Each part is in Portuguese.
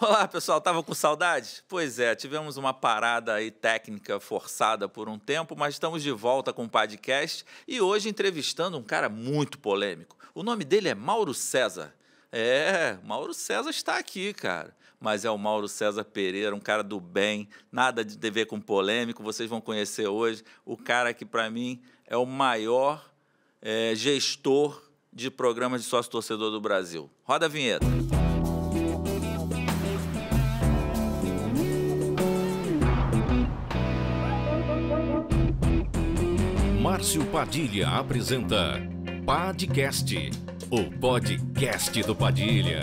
Olá, pessoal, tava com saudade? Pois é, tivemos uma parada aí técnica forçada por um tempo, mas estamos de volta com o podcast e hoje entrevistando um cara muito polêmico. O nome dele é Mauro César. Mauro César está aqui, cara. Mas é o Mauro César Pereira, um cara do bem, nada de ver com polêmico, vocês vão conhecer hoje. O cara que, para mim, é o maior gestor de programas de sócio-torcedor do Brasil. Roda a vinheta. Márcio Padilha apresenta Padcast, o podcast do Padilha.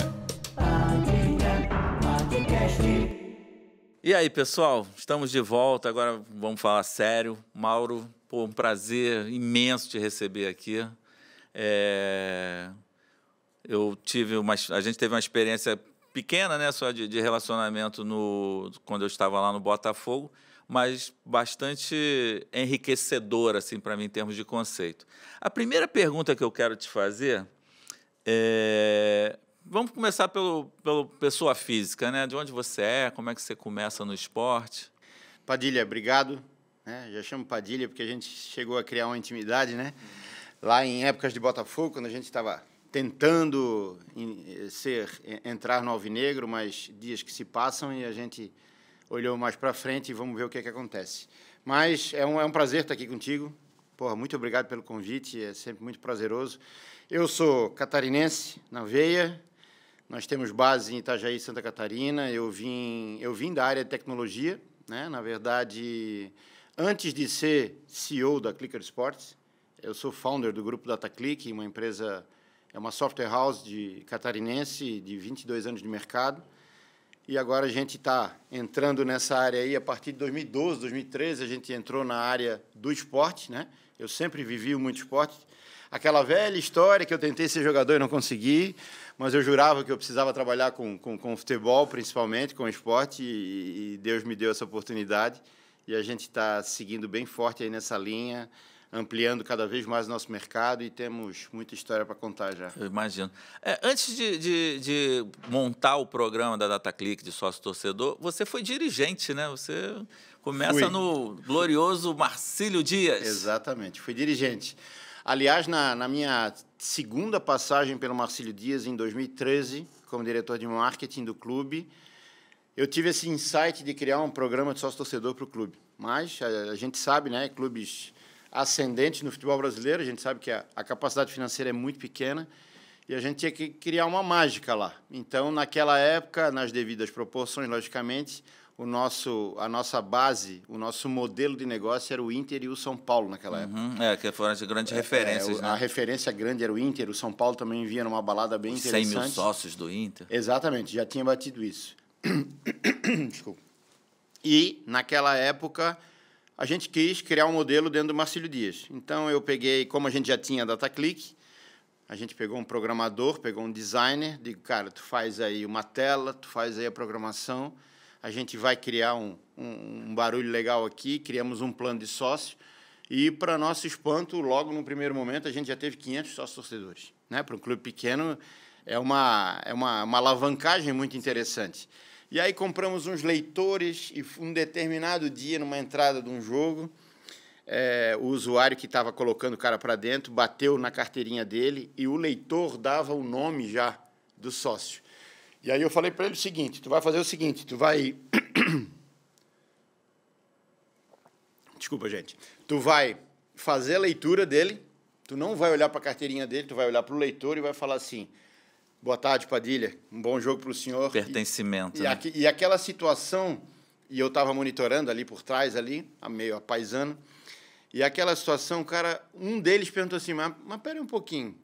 E aí, pessoal, estamos de volta, agora vamos falar sério. Mauro, pô, um prazer imenso te receber aqui. A gente teve uma experiência pequena, né, só de relacionamento quando eu estava lá no Botafogo, mas bastante enriquecedor assim, para mim, em termos de conceito. A primeira pergunta que eu quero te fazer vamos começar pelo pessoa física, né? De onde você é, como é que você começa no esporte? Padilha, obrigado. Já chamo Padilha porque a gente chegou a criar uma intimidade, né? Lá em épocas de Botafogo, quando a gente estava tentando entrar no Alvinegro, mas dias que se passam e a gente olhou mais para frente e vamos ver o que acontece. Mas é um prazer estar aqui contigo. Porra, muito obrigado pelo convite, é sempre muito prazeroso. Eu sou catarinense, na veia. Nós temos base em Itajaí, Santa Catarina. Eu vim da área de tecnologia, né? Na verdade, antes de ser CEO da Clicker Sports, eu sou founder do grupo DataClick, uma empresa, é uma software house catarinense de 22 anos de mercado. E agora a gente está entrando nessa área aí, a partir de 2012, 2013, a gente entrou na área do esporte, né? Eu sempre vivi muito esporte. Aquela velha história que eu tentei ser jogador e não consegui, mas eu jurava que eu precisava trabalhar com futebol, principalmente, com esporte, e Deus me deu essa oportunidade. E a gente está seguindo bem forte aí nessa linha, ampliando cada vez mais o nosso mercado e temos muita história para contar já. Eu imagino. Antes de montar o programa da DataClick de sócio-torcedor, você foi dirigente, né? Você começa no glorioso Marcílio Dias. Exatamente, fui dirigente. Aliás, na minha segunda passagem pelo Marcílio Dias, em 2013, como diretor de marketing do clube, eu tive esse insight de criar um programa de sócio-torcedor para o clube. Mas a gente sabe, né, clubes ascendentes no futebol brasileiro, a gente sabe que a capacidade financeira é muito pequena e a gente tinha que criar uma mágica lá. Então, naquela época, nas devidas proporções, logicamente, a nossa base, o nosso modelo de negócio era o Inter e o São Paulo naquela época. Que foram as grandes referências, né? A referência grande era o Inter, o São Paulo também vinha numa balada bem interessante. 100 mil sócios do Inter. Exatamente, já tinha batido isso. Desculpa. E, naquela época, a gente quis criar um modelo dentro do Marcílio Dias. Então, eu peguei, como a gente já tinha DataClick, a gente pegou um programador, pegou um designer, digo, cara, tu faz aí uma tela, tu faz aí a programação, a gente vai criar um barulho legal aqui, criamos um plano de sócio e, para nosso espanto, logo no primeiro momento, a gente já teve 500 sócios-torcedores, né? Para um clube pequeno, é uma alavancagem muito interessante. E aí compramos uns leitores e um determinado dia, numa entrada de um jogo, o usuário que estava colocando o cara para dentro bateu na carteirinha dele e o leitor dava o nome já do sócio. E aí eu falei para ele o seguinte, tu vai fazer o seguinte, tu vai... Desculpa, gente. Tu vai fazer a leitura dele, tu não vai olhar para a carteirinha dele, tu vai olhar para o leitor e vai falar assim... Boa tarde, Padilha. Um bom jogo para o senhor. Pertencimento. Né? E aquela situação, e eu estava monitorando ali por trás, ali, meio apaisando, e aquela situação, cara, um deles perguntou assim, mas pera aí um pouquinho,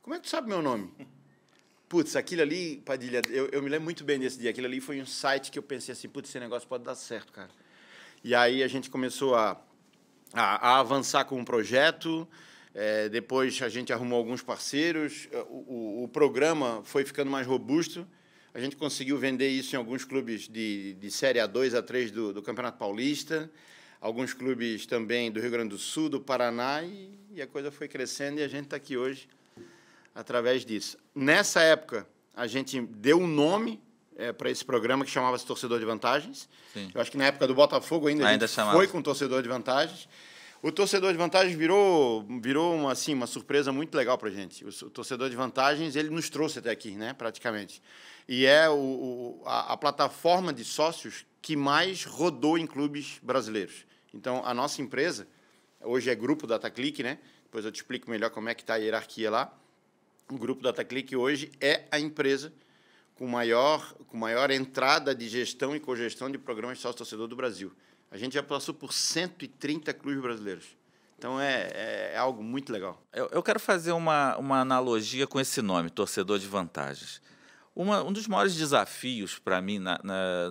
como é que tu sabe meu nome? Putz, aquilo ali, Padilha, eu me lembro muito bem desse dia, aquilo ali foi um site que eu pensei assim, putz, esse negócio pode dar certo, cara. E aí a gente começou a avançar com um projeto. Depois a gente arrumou alguns parceiros, o programa foi ficando mais robusto, a gente conseguiu vender isso em alguns clubes de Série A2, A3 do Campeonato Paulista, alguns clubes também do Rio Grande do Sul, do Paraná, e a coisa foi crescendo e a gente está aqui hoje através disso. Nessa época, a gente deu um nome para esse programa que chamava-se Torcedor de Vantagens. Sim. Eu acho que na época do Botafogo ainda a gente foi com o Torcedor de Vantagens. O Torcedor de Vantagens virou uma surpresa muito legal para a gente. O Torcedor de Vantagens, ele nos trouxe até aqui, né, praticamente. E é a plataforma de sócios que mais rodou em clubes brasileiros. Então, a nossa empresa, hoje é Grupo DataClick, né? Depois eu te explico melhor como é que está a hierarquia lá. O Grupo DataClick hoje é a empresa com maior entrada de gestão e cogestão de programas de sócio-torcedor do Brasil. A gente já passou por 130 clubes brasileiros. Então, é algo muito legal. Eu quero fazer uma analogia com esse nome, Torcedor de Vantagens. Um dos maiores desafios para mim,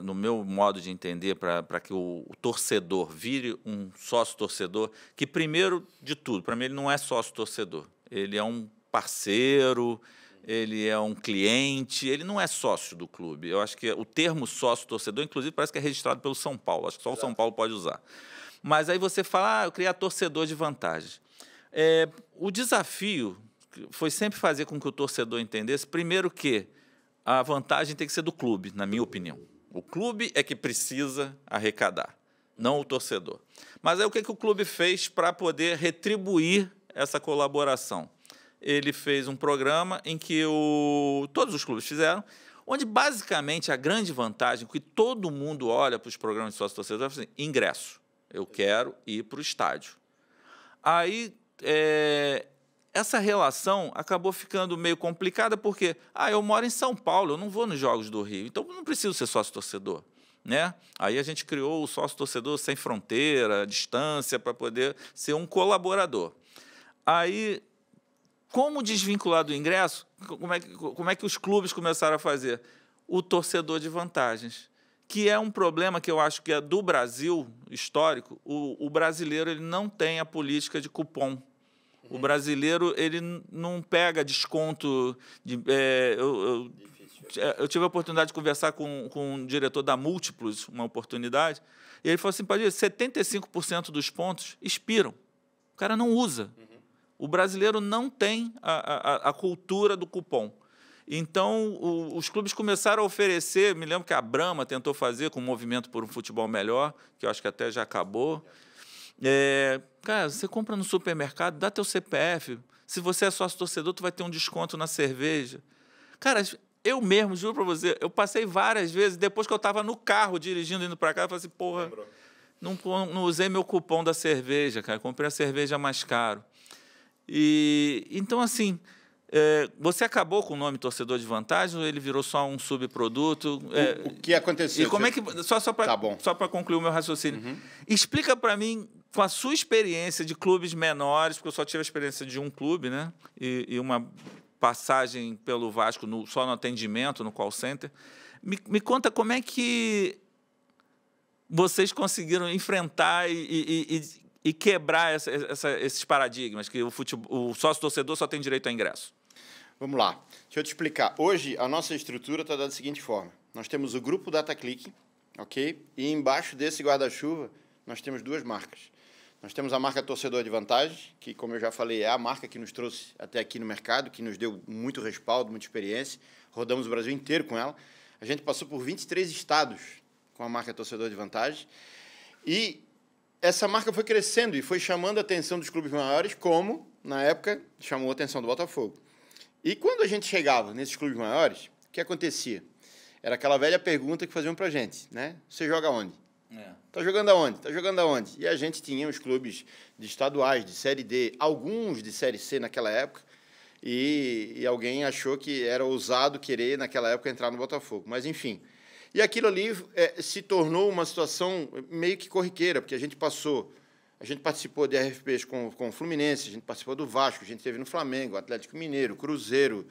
no meu modo de entender, para que o torcedor vire um sócio-torcedor, que, primeiro de tudo, para mim, ele não é sócio-torcedor. Ele é um parceiro, ele é um cliente, ele não é sócio do clube. Eu acho que o termo sócio-torcedor, inclusive, parece que é registrado pelo São Paulo. Acho que só o São Paulo pode usar. Mas aí você fala, eu criar torcedor de vantagens. O desafio foi sempre fazer com que o torcedor entendesse, primeiro, que a vantagem tem que ser do clube, na minha opinião. O clube é que precisa arrecadar, não o torcedor. Mas aí o que o clube fez para poder retribuir essa colaboração? Ele fez um programa em que todos os clubes fizeram, onde, basicamente, a grande vantagem que todo mundo olha para os programas de sócio-torcedor é assim, ingresso. Eu quero ir para o estádio. Aí, essa relação acabou ficando meio complicada porque eu moro em São Paulo, eu não vou nos Jogos do Rio, então eu não preciso ser sócio-torcedor. Né? Aí a gente criou o sócio-torcedor sem fronteira, distância, para poder ser um colaborador. Aí, como desvincular do ingresso, como é que os clubes começaram a fazer? O torcedor de vantagens, que é um problema que eu acho que é do Brasil histórico. O brasileiro ele não tem a política de cupom. O brasileiro ele não pega desconto. Eu tive a oportunidade de conversar com um diretor da Múltiplos, uma oportunidade, e ele falou assim, Padilha, 75% dos pontos expiram. O cara não usa. O brasileiro não tem a cultura do cupom. Então, os clubes começaram a oferecer, me lembro que a Brahma tentou fazer com o Movimento por um Futebol Melhor, que eu acho que até já acabou. Cara, você compra no supermercado, dá teu CPF, se você é sócio-torcedor, tu vai ter um desconto na cerveja. Cara, eu mesmo, juro para você, eu passei várias vezes, depois que eu estava no carro dirigindo, indo para cá, eu falei assim, porra, não usei meu cupom da cerveja, cara, comprei a cerveja mais caro. Então, assim, você acabou com o nome Torcedor de Vantagem ou ele virou só um subproduto? O que aconteceu? E como é que... Só para concluir o meu raciocínio. Explica para mim, com a sua experiência de clubes menores, porque eu só tive a experiência de um clube, né? E uma passagem pelo Vasco só no atendimento, no call center. Me conta como é que vocês conseguiram enfrentar e quebrar esses paradigmas, que o sócio-torcedor só tem direito a ingresso. Vamos lá. Deixa eu te explicar. Hoje, a nossa estrutura está da seguinte forma. Nós temos o Grupo DataClick, ok? E embaixo desse guarda-chuva, nós temos duas marcas. Nós temos a marca Torcedor de Vantagens, que, como eu já falei, é a marca que nos trouxe até aqui no mercado, que nos deu muito respaldo, muita experiência. Rodamos o Brasil inteiro com ela. A gente passou por 23 estados com a marca Torcedor de Vantagens. E essa marca foi crescendo e foi chamando a atenção dos clubes maiores, como, na época, chamou a atenção do Botafogo. E quando a gente chegava nesses clubes maiores, o que acontecia? Era aquela velha pergunta que faziam para a gente, né? Você joga onde? Tá jogando aonde? Tá jogando aonde? E a gente tinha os clubes de estaduais, de Série D, alguns de Série C naquela época, e alguém achou que era ousado querer, naquela época, entrar no Botafogo. Mas, enfim. E aquilo ali se tornou uma situação meio que corriqueira, porque a gente participou de RFPs com o Fluminense, a gente participou do Vasco, a gente esteve no Flamengo, Atlético Mineiro, Cruzeiro,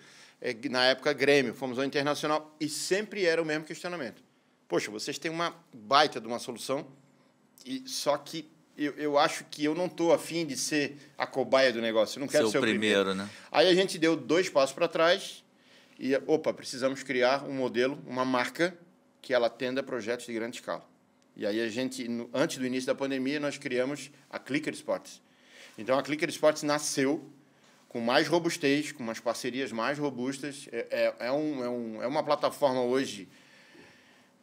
na época Grêmio, fomos ao Internacional, e sempre era o mesmo questionamento. Poxa, vocês têm uma baita de uma solução, só que eu acho que eu não estou afim de ser a cobaia do negócio, eu não quero ser o primeiro. Né? Aí a gente deu 2 passos para trás e, precisamos criar um modelo, uma marca que ela atenda projetos de grande escala. E aí a gente, antes do início da pandemia, nós criamos a Clicker Sports. Então, a Clicker Sports nasceu com mais robustez, com umas parcerias mais robustas. É uma plataforma hoje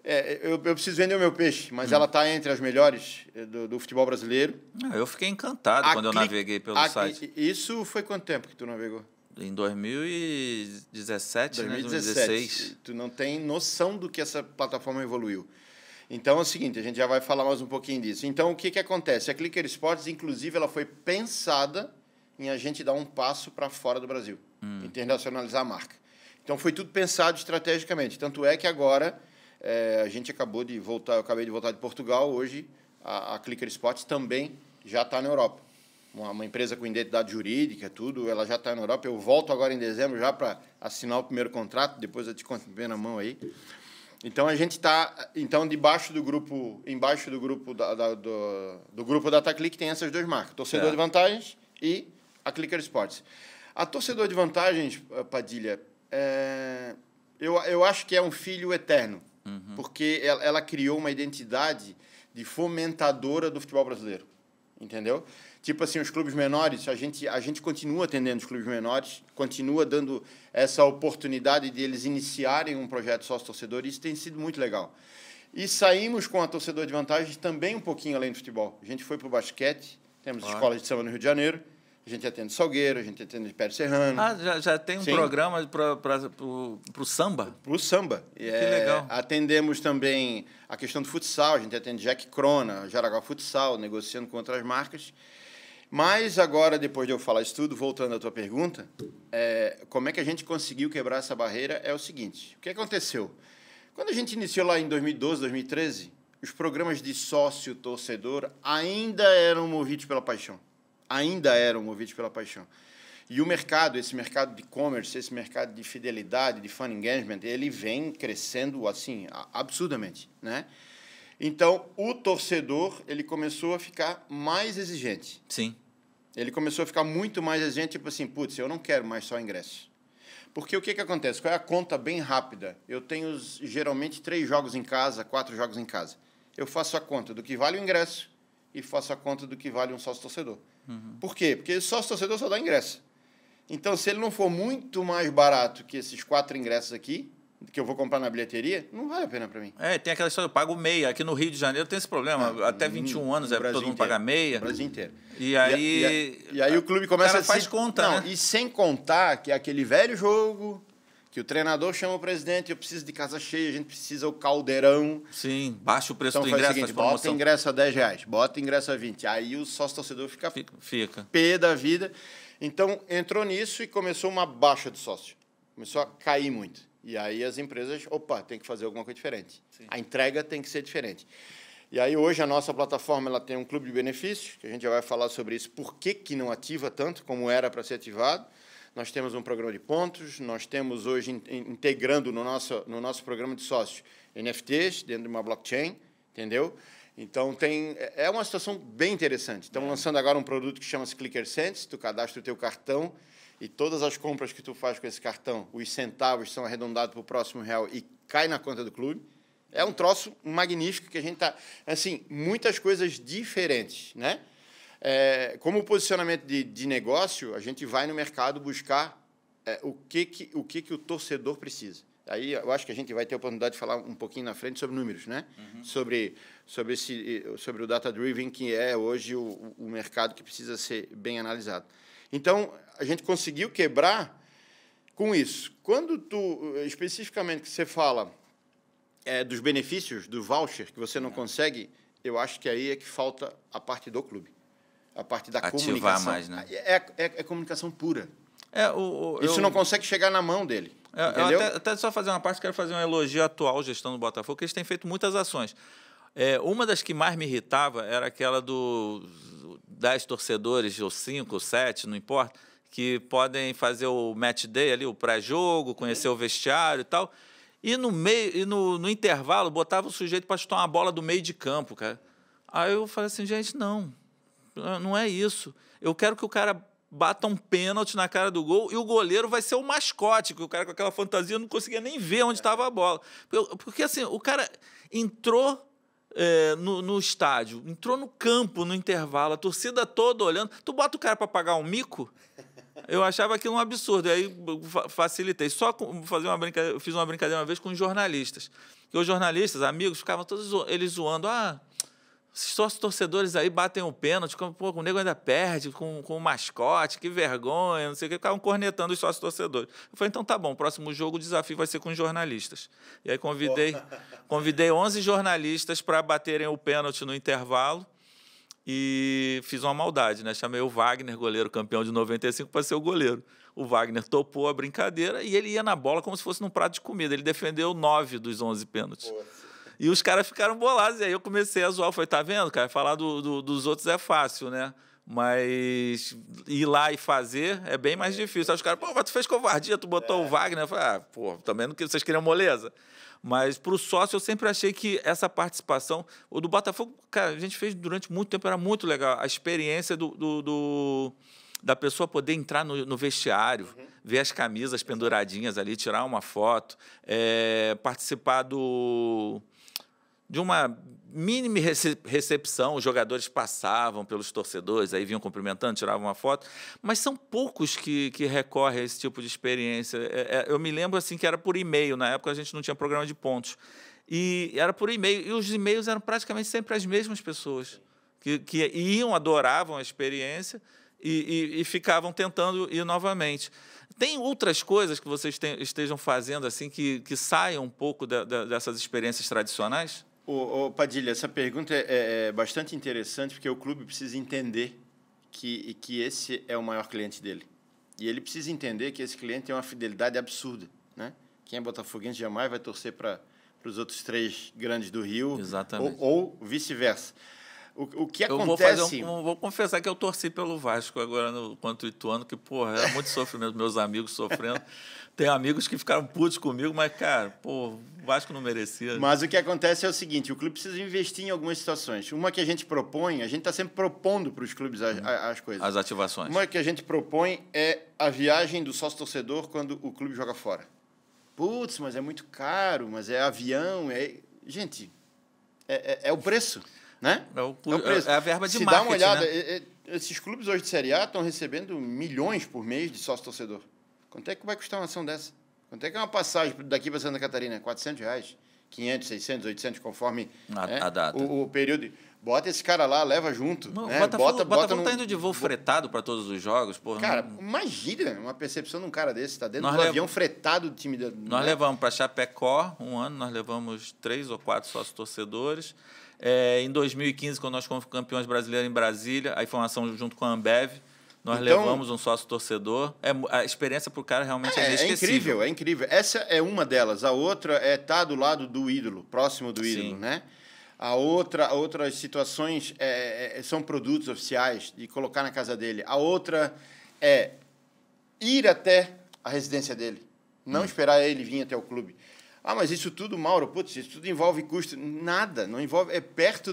Eu preciso vender o meu peixe, mas ela está entre as melhores do futebol brasileiro. Eu fiquei encantado quando eu naveguei pelo site. Isso foi quanto tempo que tu navegou? Em 2017, 2016. 2016. Tu não tem noção do que essa plataforma evoluiu. Então é o seguinte, a gente já vai falar mais um pouquinho disso. Então o que acontece? A Clicker Sports, inclusive, ela foi pensada em a gente dar um passo para fora do Brasil, internacionalizar a marca. Então foi tudo pensado estrategicamente. Tanto é que agora a gente acabou de voltar, eu acabei de voltar de Portugal, hoje a Clicker Sports também já está na Europa. Uma empresa com identidade jurídica, tudo, ela já está na Europa. Eu volto agora em dezembro já para assinar o primeiro contrato, depois eu te conto bem na mão aí. Então a gente está, embaixo do grupo do grupo DataClick tem essas duas marcas, Torcedor de Vantagens e a Clicker Sports. A Torcedor de Vantagens, Padilha, eu acho que é um filho eterno, porque ela criou uma identidade de fomentadora do futebol brasileiro, entendeu? Tipo assim, os clubes menores, a gente continua atendendo os clubes menores, continua dando essa oportunidade de eles iniciarem um projeto sócio-torcedor, e isso tem sido muito legal. E saímos com a Torcedor de Vantagens também um pouquinho além do futebol. A gente foi para o basquete, temos escolas de samba no Rio de Janeiro, a gente atende Salgueiro, a gente atende Império Serrano. Já tem um programa para o samba? Para o samba. Que legal. Atendemos também a questão do futsal, a gente atende Jack Crona, Jaraguá Futsal, negociando com outras marcas. Mas agora, depois de eu falar isso tudo, voltando à tua pergunta, como é que a gente conseguiu quebrar essa barreira? É o seguinte, o que aconteceu? Quando a gente iniciou lá em 2012, 2013, os programas de sócio-torcedor ainda eram movidos pela paixão. E o mercado, esse mercado de e-commerce, esse mercado de fidelidade, de fan engagement, ele vem crescendo assim, absurdamente, né? Então, o torcedor, ele começou a ficar mais exigente. Sim. Ele começou a ficar muito mais exigente, tipo assim, putz, eu não quero mais só ingresso. Porque o que acontece? Qual é a conta bem rápida? Eu tenho, geralmente, 3 jogos em casa, 4 jogos em casa. Eu faço a conta do que vale o ingresso e faço a conta do que vale um sócio-torcedor. Por quê? Porque o sócio-torcedor só dá ingresso. Então, se ele não for muito mais barato que esses 4 ingressos aqui, que eu vou comprar na bilheteria, não vale a pena para mim. Tem aquela história, eu pago meia. Aqui no Rio de Janeiro tem esse problema. Até 21 anos todo mundo paga meia. No Brasil inteiro. E aí o clube começa a... faz conta, né? E sem contar que é aquele velho jogo, que o treinador chama o presidente, eu preciso de casa cheia, a gente precisa o caldeirão. Sim, baixa o preço então, do ingresso. Seguinte, bota ingresso a R$10, bota ingresso a 20. Aí o sócio-torcedor fica pé da vida. Então, entrou nisso e começou uma baixa de sócio. Começou a cair muito. E aí as empresas, tem que fazer alguma coisa diferente. Sim. A entrega tem que ser diferente. E aí hoje a nossa plataforma ela tem um clube de benefícios, que a gente já vai falar sobre isso, por que não ativa tanto como era para ser ativado. Nós temos um programa de pontos, nós temos hoje integrando no nosso programa de sócios NFTs dentro de uma blockchain, entendeu? Então é uma situação bem interessante. Estamos lançando agora um produto que chama-se Clicker Cents, tu cadastra o teu cartão, e todas as compras que tu faz com esse cartão, os centavos são arredondados para o próximo real e cai na conta do clube. É um troço magnífico que a gente está... Assim, muitas coisas diferentes, né? Como posicionamento de negócio, a gente vai no mercado buscar o que o torcedor precisa. Aí eu acho que a gente vai ter a oportunidade de falar um pouquinho na frente sobre números, né? Sobre o data-driven, que é hoje o mercado que precisa ser bem analisado. Então, a gente conseguiu quebrar com isso. Quando especificamente, que você fala dos benefícios, do voucher, que você não consegue, eu acho que aí é que falta a parte do clube. A parte da comunicação. Mais, né? É comunicação pura. Isso eu não consegue chegar na mão dele. Eu até só fazer uma parte, quero fazer um elogio à atual gestão do Botafogo, que eles têm feito muitas ações. Uma das que mais me irritava era aquela dos 10 torcedores, ou 5, ou 7, não importa, que podem fazer o match day ali, o pré-jogo, conhecer o vestiário e tal. E no meio, no intervalo, botava o sujeito para chutar uma bola do meio de campo, cara. Aí eu falei assim, gente, não é isso. Eu quero que o cara bata um pênalti na cara do gol e o goleiro vai ser o mascote, que o cara com aquela fantasia não conseguia nem ver onde estava a bola. Porque assim, o cara entrou no estádio, entrou no campo no intervalo, a torcida toda olhando. Tu bota o cara para pagar um mico? Eu achava aquilo um absurdo. E aí facilitei. Só fazer uma brincadeira, eu fiz uma brincadeira uma vez com os jornalistas. E os jornalistas, amigos, ficavam todos eles zoando. Esses sócios torcedores aí batem o pênalti, pô, o nego ainda perde com o mascote, que vergonha, não sei o que, ficavam cornetando os sócios torcedores. Eu falei, então tá bom, próximo jogo o desafio vai ser com os jornalistas. E aí convidei 11 jornalistas para baterem o pênalti no intervalo e fiz uma maldade, né? Chamei o Wagner, goleiro campeão de 95, para ser o goleiro. O Wagner topou a brincadeira e ele ia na bola como se fosse num prato de comida. Ele defendeu 9 dos 11 pênaltis. Poxa. E os caras ficaram bolados. E aí eu comecei a zoar. Eu falei, tá vendo, cara? Falar dos outros é fácil, né? Mas ir lá e fazer é bem mais difícil. Aí os caras, pô, mas tu fez covardia, tu botou o Wagner. Eu falei, pô, também não que vocês queriam moleza. Mas para o sócio eu sempre achei que essa participação... O do Botafogo, cara, a gente fez durante muito tempo, era muito legal. A experiência da pessoa poder entrar no vestiário, ver as camisas penduradinhas ali, tirar uma foto, participar de uma mínima recepção, os jogadores passavam pelos torcedores, aí vinham cumprimentando, tiravam uma foto, mas são poucos que recorrem a esse tipo de experiência. Eu me lembro assim que era por e-mail, na época a gente não tinha programa de pontos, e era por e-mail, e os e-mails eram praticamente sempre as mesmas pessoas, que iam, adoravam a experiência e ficavam tentando ir novamente. Tem outras coisas que vocês estejam fazendo assim que saiam um pouco dessas experiências tradicionais? Padilha, essa pergunta é bastante interessante, porque o clube precisa entender que esse é o maior cliente dele. E ele precisa entender que esse cliente tem uma fidelidade absurda, né? Quem é botafoguense jamais vai torcer para os outros 3 grandes do Rio. Exatamente. Ou vice-versa. O que acontece... Vou confessar que eu torci pelo Vasco agora contra o Ituano, que, porra, era muito sofrimento, meus amigos sofrendo. Tem amigos que ficaram putos comigo, mas, cara, pô, o Vasco não merecia. Mas o que acontece é o seguinte, o clube precisa investir em algumas situações. Uma que a gente propõe, a gente está sempre propondo para os clubes as coisas. As ativações. Uma que a gente propõe é a viagem do sócio-torcedor quando o clube joga fora. Putz, mas é muito caro, mas é avião, Gente, é o preço, né? É o preço. É a verba de marketing, dá uma olhada, né? Esses clubes hoje de Série A estão recebendo milhões por mês de sócio-torcedor. Quanto é que vai custar uma ação dessa? Quanto é que é uma passagem daqui para Santa Catarina? R$400, 500, 600, 800, conforme a data. O período. Bota esse cara lá, leva junto. Não, né? Botafogo está indo de voo fretado para todos os jogos. Porra, cara, imagina uma percepção de um cara desse. Está dentro do avião fretado do time. Nós levamos para Chapecó, um ano, nós levamos 3 ou 4 sócios-torcedores. Em 2015, quando nós fomos campeões brasileiros em Brasília, aí foi uma ação junto com a Ambev. Nós levamos um sócio-torcedor. A experiência para o cara realmente é inesquecível. É incrível. Essa é uma delas. A outra é estar do lado do ídolo, próximo do ídolo, né? Outras situações são produtos oficiais, de colocar na casa dele. A outra é ir até a residência dele, não esperar ele vir até o clube. Mas isso tudo, Mauro, putz, isso tudo envolve custo. Nada, não envolve. É perto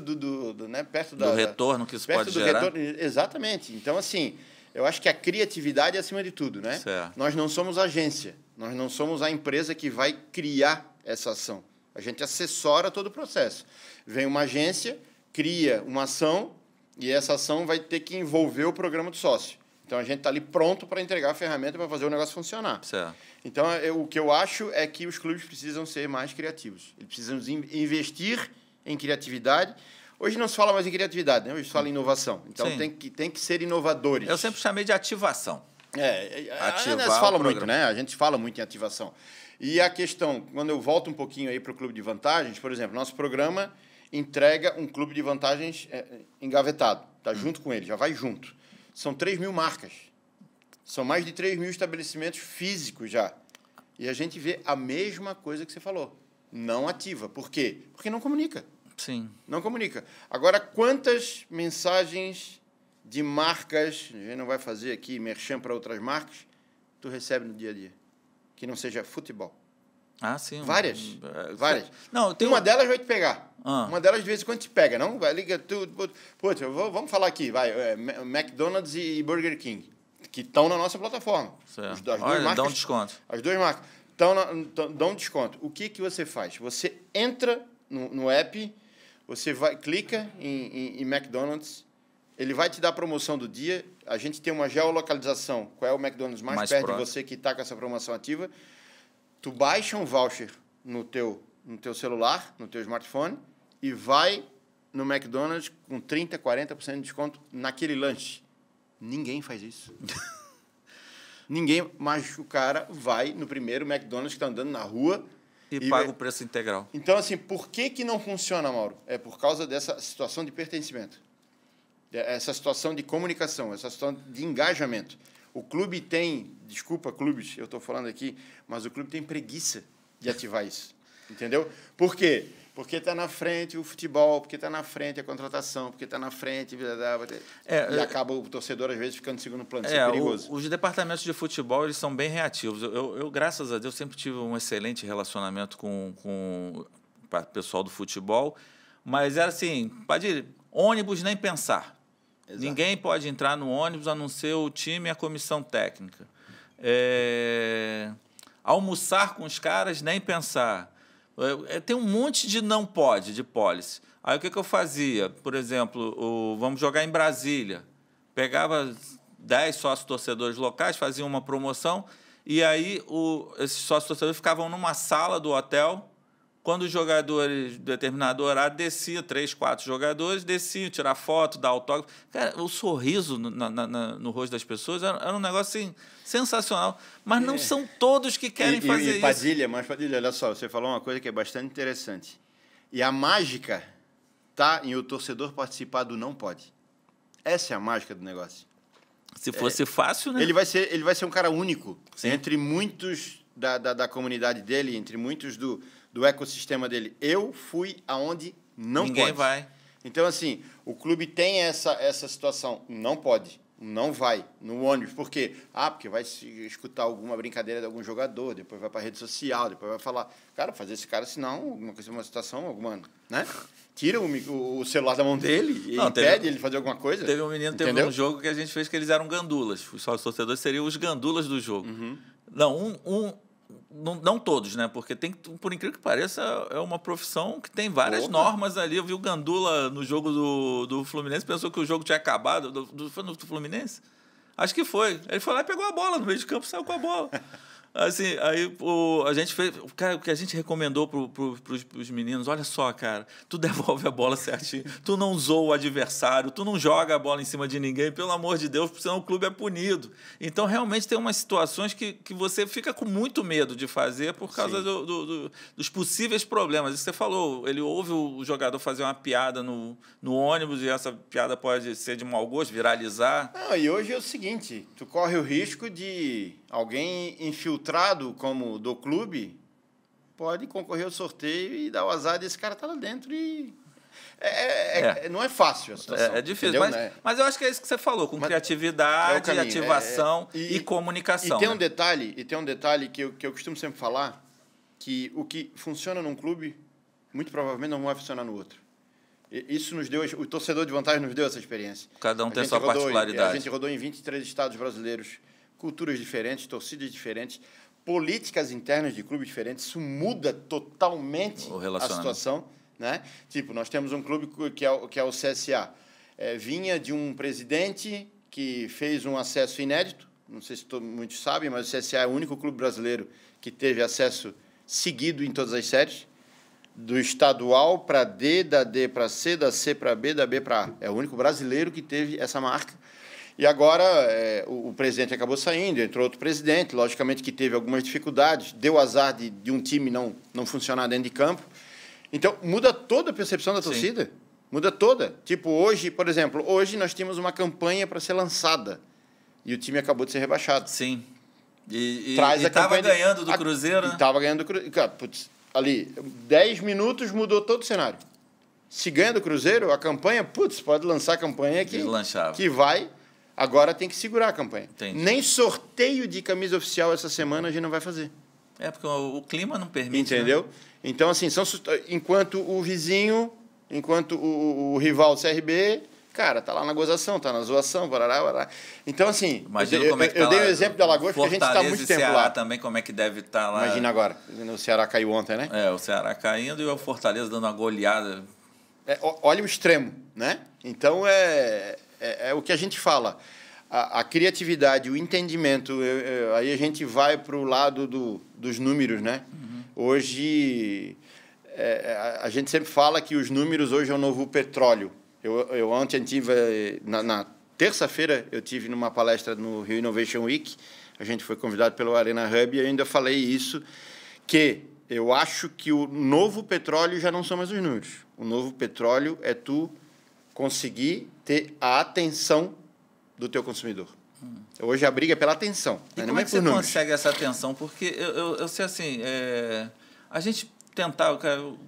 perto do retorno que isso pode gerar. Retorno, exatamente. Então, assim, eu acho que a criatividade é acima de tudo, né? Certo. Nós não somos agência, nós não somos a empresa que vai criar essa ação. A gente assessora todo o processo. Vem uma agência, cria uma ação e essa ação vai ter que envolver o programa do sócio. Então, a gente está ali pronto para entregar a ferramenta para fazer o negócio funcionar. Certo. Então, o que eu acho é que os clubes precisam ser mais criativos. Eles precisam investir em criatividade. Hoje não se fala mais em criatividade, né? Hoje se fala em inovação. Então, tem que ser inovadores. Eu sempre chamei de ativação. Se fala muito, né? A gente fala muito em ativação. E a questão, quando eu volto um pouquinho aí para o clube de vantagens, por exemplo, nosso programa entrega um clube de vantagens engavetado. Está junto com ele, já vai junto. São 3.000 marcas. São mais de 3.000 estabelecimentos físicos já. E a gente vê a mesma coisa que você falou. Não ativa. Por quê? Porque não comunica. Sim. Não comunica. Agora, quantas mensagens de marcas, a gente não vai fazer aqui merchan para outras marcas, tu recebe no dia a dia? Que não seja futebol. Sim. Várias. Várias. Não, uma delas vai te pegar. Uma delas, de vez em quando, te pega. Não? Vai, liga, vamos falar aqui. McDonald's e Burger King, que estão na nossa plataforma. As duas marcas, dão desconto. As duas marcas dão desconto. O que você faz? Você entra no app, Você clica em McDonald's, ele vai te dar a promoção do dia, a gente tem uma geolocalização, qual é o McDonald's mais perto de você que está com essa promoção ativa, tu baixa um voucher no teu celular, no teu smartphone, e vai no McDonald's com 30%, 40% de desconto naquele lanche. Ninguém faz isso. Ninguém, mas o cara vai no primeiro McDonald's que está andando na rua e paga o preço integral. Então, assim, por que não funciona, Mauro? É por causa dessa situação de pertencimento. Essa situação de comunicação, essa situação de engajamento. O clube tem, desculpa, clubes, eu estou falando aqui, mas o clube tem preguiça de ativar isso. Entendeu? Por quê? Porque está na frente o futebol, porque está na frente a contratação, porque está na frente... e acaba o torcedor, às vezes, ficando em segundo plano. Isso é perigoso. Os departamentos de futebol, eles são bem reativos. Eu, graças a Deus, sempre tive um excelente relacionamento com o pessoal do futebol, mas era assim, Padilha, ônibus nem pensar. Exato. Ninguém pode entrar no ônibus a não ser o time e a comissão técnica. Almoçar com os caras, nem pensar. Tem um monte de não pode, de policy. Aí o que eu fazia? Por exemplo, vamos jogar em Brasília. Pegava 10 sócios torcedores locais, fazia uma promoção, e aí esses sócios torcedores ficavam numa sala do hotel. Quando os jogadores de determinado horário descia, 3, 4 jogadores, desciam, tirar foto, dar autógrafo. Cara, o sorriso no rosto das pessoas era um negócio assim, sensacional. Mas não são todos que querem fazer isso. Padilha, olha só, você falou uma coisa que é bastante interessante. E a mágica está em o torcedor participar do não pode. Essa é a mágica do negócio. Se fosse fácil, né? Ele vai ser um cara único. Sim. Entre muitos da comunidade dele, entre muitos do ecossistema dele. Eu fui aonde ninguém vai. Então, assim, o clube tem essa situação. Não pode, não vai no ônibus. Por quê? Porque vai escutar alguma brincadeira de algum jogador, depois vai para a rede social, depois vai falar. Cara, fazer esse cara, senão, uma situação, alguma, né? Tira o celular da mão dele e impede ele de fazer alguma coisa. Teve um menino, teve um jogo que a gente fez que eles eram gandulas. Os sócios torcedores seriam os gandulas do jogo. Uhum. Não todos, né? Porque por incrível que pareça, é uma profissão que tem várias normas ali. Eu vi o Gandula no jogo do Fluminense, pensou que o jogo tinha acabado. Foi no Fluminense? Acho que foi. Ele foi lá e pegou a bola no meio de campo e saiu com a bola. Assim, aí a gente fez... Cara, o que a gente recomendou pros meninos, olha só, cara, tu devolve a bola certinho, tu não zoa o adversário, tu não joga a bola em cima de ninguém, pelo amor de Deus, senão o clube é punido. Então, realmente, tem umas situações que você fica com muito medo de fazer por causa dos possíveis problemas. Isso que você falou, ele ouve o jogador fazer uma piada no ônibus e essa piada pode ser de mau gosto, viralizar. Não, e hoje é o seguinte, tu corre o risco de alguém infiltrado como do clube pode concorrer ao sorteio e dar o azar desse cara estar lá dentro e... Não é fácil a situação. É difícil, mas eu acho que é isso que você falou, com criatividade, ativação e comunicação. E tem um detalhe que eu costumo sempre falar, que o que funciona num clube, muito provavelmente não vai funcionar no outro. Isso nos deu, o torcedor de vantagem nos deu essa experiência. Cada um tem a sua particularidade. A gente rodou em 23 estados brasileiros, culturas diferentes, torcidas diferentes, políticas internas de clubes diferentes. Isso muda totalmente a situação, né? Tipo, nós temos um clube que é o CSA. Vinha de um presidente que fez um acesso inédito. Não sei se muitos sabem, mas o CSA é o único clube brasileiro que teve acesso seguido em todas as séries. Do estadual para D, da D para C, da C para B, da B para A. É o único brasileiro que teve essa marca. E agora o presidente acabou saindo, entrou outro presidente, logicamente que teve algumas dificuldades, deu azar de um time não funcionar dentro de campo. Então, muda toda a percepção da torcida. Sim. Muda toda. Tipo, hoje, por exemplo, nós tínhamos uma campanha para ser lançada e o time acabou de ser rebaixado. Sim. E estava ganhando do Cruzeiro, né? Estava ganhando do Cruzeiro. Cara, putz, ali, 10 minutos mudou todo o cenário. Se ganha do Cruzeiro, a campanha, pode lançar a campanha que vai... Agora tem que segurar a campanha. Entendi. Nem sorteio de camisa oficial essa semana a gente não vai fazer. Porque o clima não permite. Entendeu? Né? Então, assim, enquanto o vizinho, enquanto o rival CRB, cara, tá lá na gozação, tá na zoação, barará. Então, assim, eu dei o exemplo de Alagoas porque a gente está muito tempo lá. Também como é que deve estar lá. Imagina agora, o Ceará caiu ontem, né? O Ceará caindo e o Fortaleza dando uma goleada. olha o extremo, né? Então, é o que a gente fala. A criatividade, o entendimento, aí a gente vai para o lado dos números, né? Hoje, a gente sempre fala que os números hoje é o novo petróleo. Eu ontem tive, na terça-feira, eu tive numa palestra no Rio Innovation Week, a gente foi convidado pelo Arena Hub e eu ainda falei isso, que eu acho que o novo petróleo já não são mais os números. O novo petróleo é tu conseguir ter a atenção do teu consumidor. Hoje a briga é pela atenção. E como é que você consegue essa atenção? Porque eu sei assim, a gente tentar,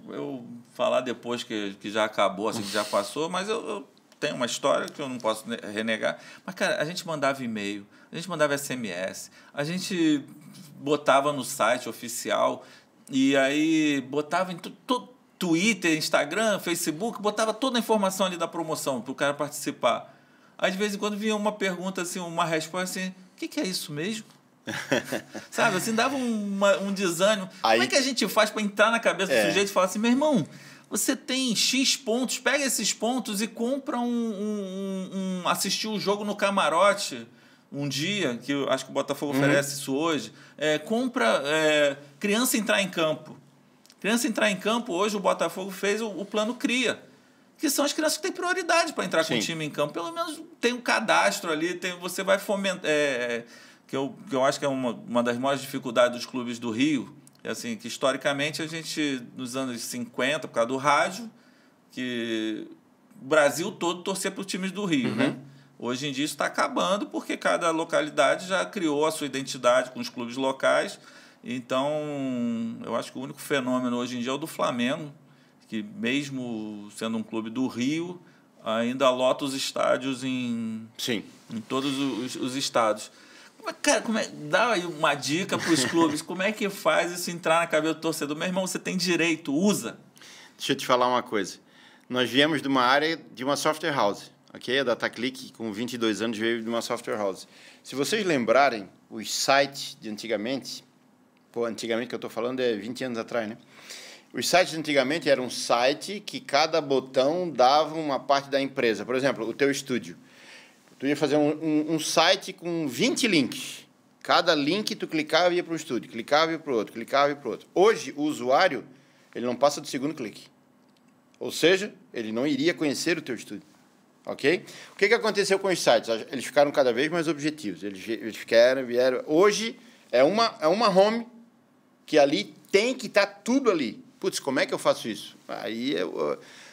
eu falar depois que já acabou, assim, que já passou, mas eu tenho uma história que eu não posso renegar. Mas, cara, a gente mandava e-mail, a gente mandava SMS, a gente botava no site oficial e aí botava em Twitter, Instagram, Facebook, botava toda a informação ali da promoção para o cara participar. Aí, de vez em quando, vinha uma pergunta, assim, uma resposta assim, o que é isso mesmo? Sabe, assim, dava um desânimo. Aí... Como é que a gente faz para entrar na cabeça do sujeito e falar assim, meu irmão, você tem X pontos, pega esses pontos e compra assistir o jogo no camarote um dia, que eu acho que o Botafogo oferece isso hoje, compra criança entrar em campo. Criança entrar em campo, hoje o Botafogo fez o plano CRIA, que são as crianças que têm prioridade para entrar com o time em campo. Pelo menos tem um cadastro ali, você vai fomentar... que eu acho que é uma das maiores dificuldades dos clubes do Rio, é assim, que historicamente a gente, nos anos 50, por causa do rádio, que o Brasil todo torcia para os times do Rio, né? Hoje em dia isso está acabando porque cada localidade já criou a sua identidade com os clubes locais. Então, eu acho que o único fenômeno hoje em dia é o do Flamengo, que mesmo sendo um clube do Rio, ainda lota os estádios em todos os estados. Cara, dá aí uma dica para os clubes, como é que faz isso entrar na cabeça do torcedor? Meu irmão, você tem direito, usa. Deixa eu te falar uma coisa. Nós viemos de uma área de uma software house, ok? A DataClick, com 22 anos, veio de uma software house. Se vocês lembrarem, os sites de antigamente, antigamente que eu estou falando é 20 anos atrás, né? Os sites de antigamente eram um site que cada botão dava uma parte da empresa. Por exemplo, o teu estúdio. Tu ia fazer um site com 20 links. Cada link tu clicava e ia para um estúdio, clicava e ia para o outro, clicava e ia para o outro. Hoje, o usuário, ele não passa do segundo clique. Ou seja, ele não iria conhecer o teu estúdio. Ok? O que aconteceu com os sites? Eles ficaram cada vez mais objetivos. Eles vieram... Hoje, é uma home que ali tem que estar tudo ali. Putz, como é que eu faço isso? Aí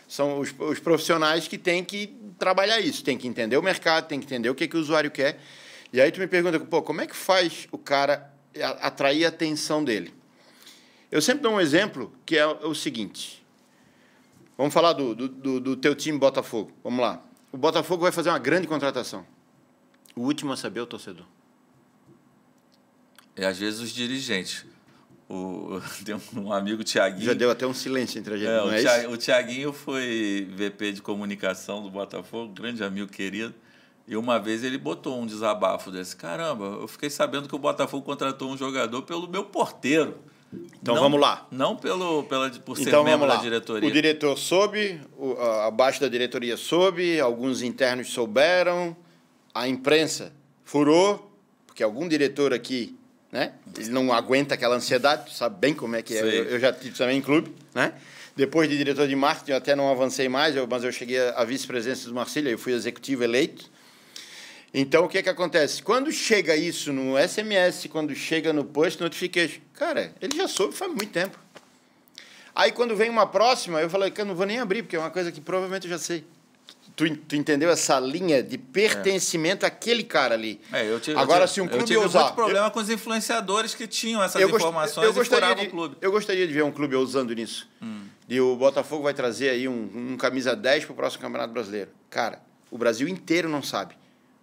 são os profissionais que têm que trabalhar isso, tem que entender o mercado, tem que entender o que o usuário quer. E aí tu me pergunta, como é que faz o cara atrair a atenção dele? Eu sempre dou um exemplo, que é o seguinte. Vamos falar do teu time Botafogo. Vamos lá. O Botafogo vai fazer uma grande contratação. O último a saber é o torcedor. E às vezes os dirigentes. Tem um amigo, Thiaguinho... Já deu até um silêncio entre a gente, não é isso? O Thiaguinho foi VP de comunicação do Botafogo, grande amigo querido, e uma vez ele botou um desabafo desse. Caramba, eu fiquei sabendo que o Botafogo contratou um jogador pelo meu porteiro. Então vamos lá. Não por ser membro da diretoria. O diretor soube, abaixo da diretoria soube, alguns internos souberam, a imprensa furou, porque algum diretor aqui... né? Ele não aguenta aquela ansiedade, tu sabe bem como é que é. Eu já tive também em clube, né? Depois de diretor de marketing, eu até não avancei mais, mas eu cheguei à vice-presidência do Marcília, eu fui executivo eleito. Então, o que acontece? Quando chega isso no SMS, quando chega no post notification, cara, ele já soube faz muito tempo. Aí, quando vem uma próxima, eu falei que eu não vou nem abrir, porque é uma coisa que provavelmente eu já sei. Tu entendeu essa linha de pertencimento àquele cara ali? Agora, se um clube tive muito problema com os influenciadores que tinham essas informações e furavam o clube. Eu gostaria de ver um clube ousando nisso. E o Botafogo vai trazer aí um camisa 10 para o próximo Campeonato Brasileiro. Cara, o Brasil inteiro não sabe.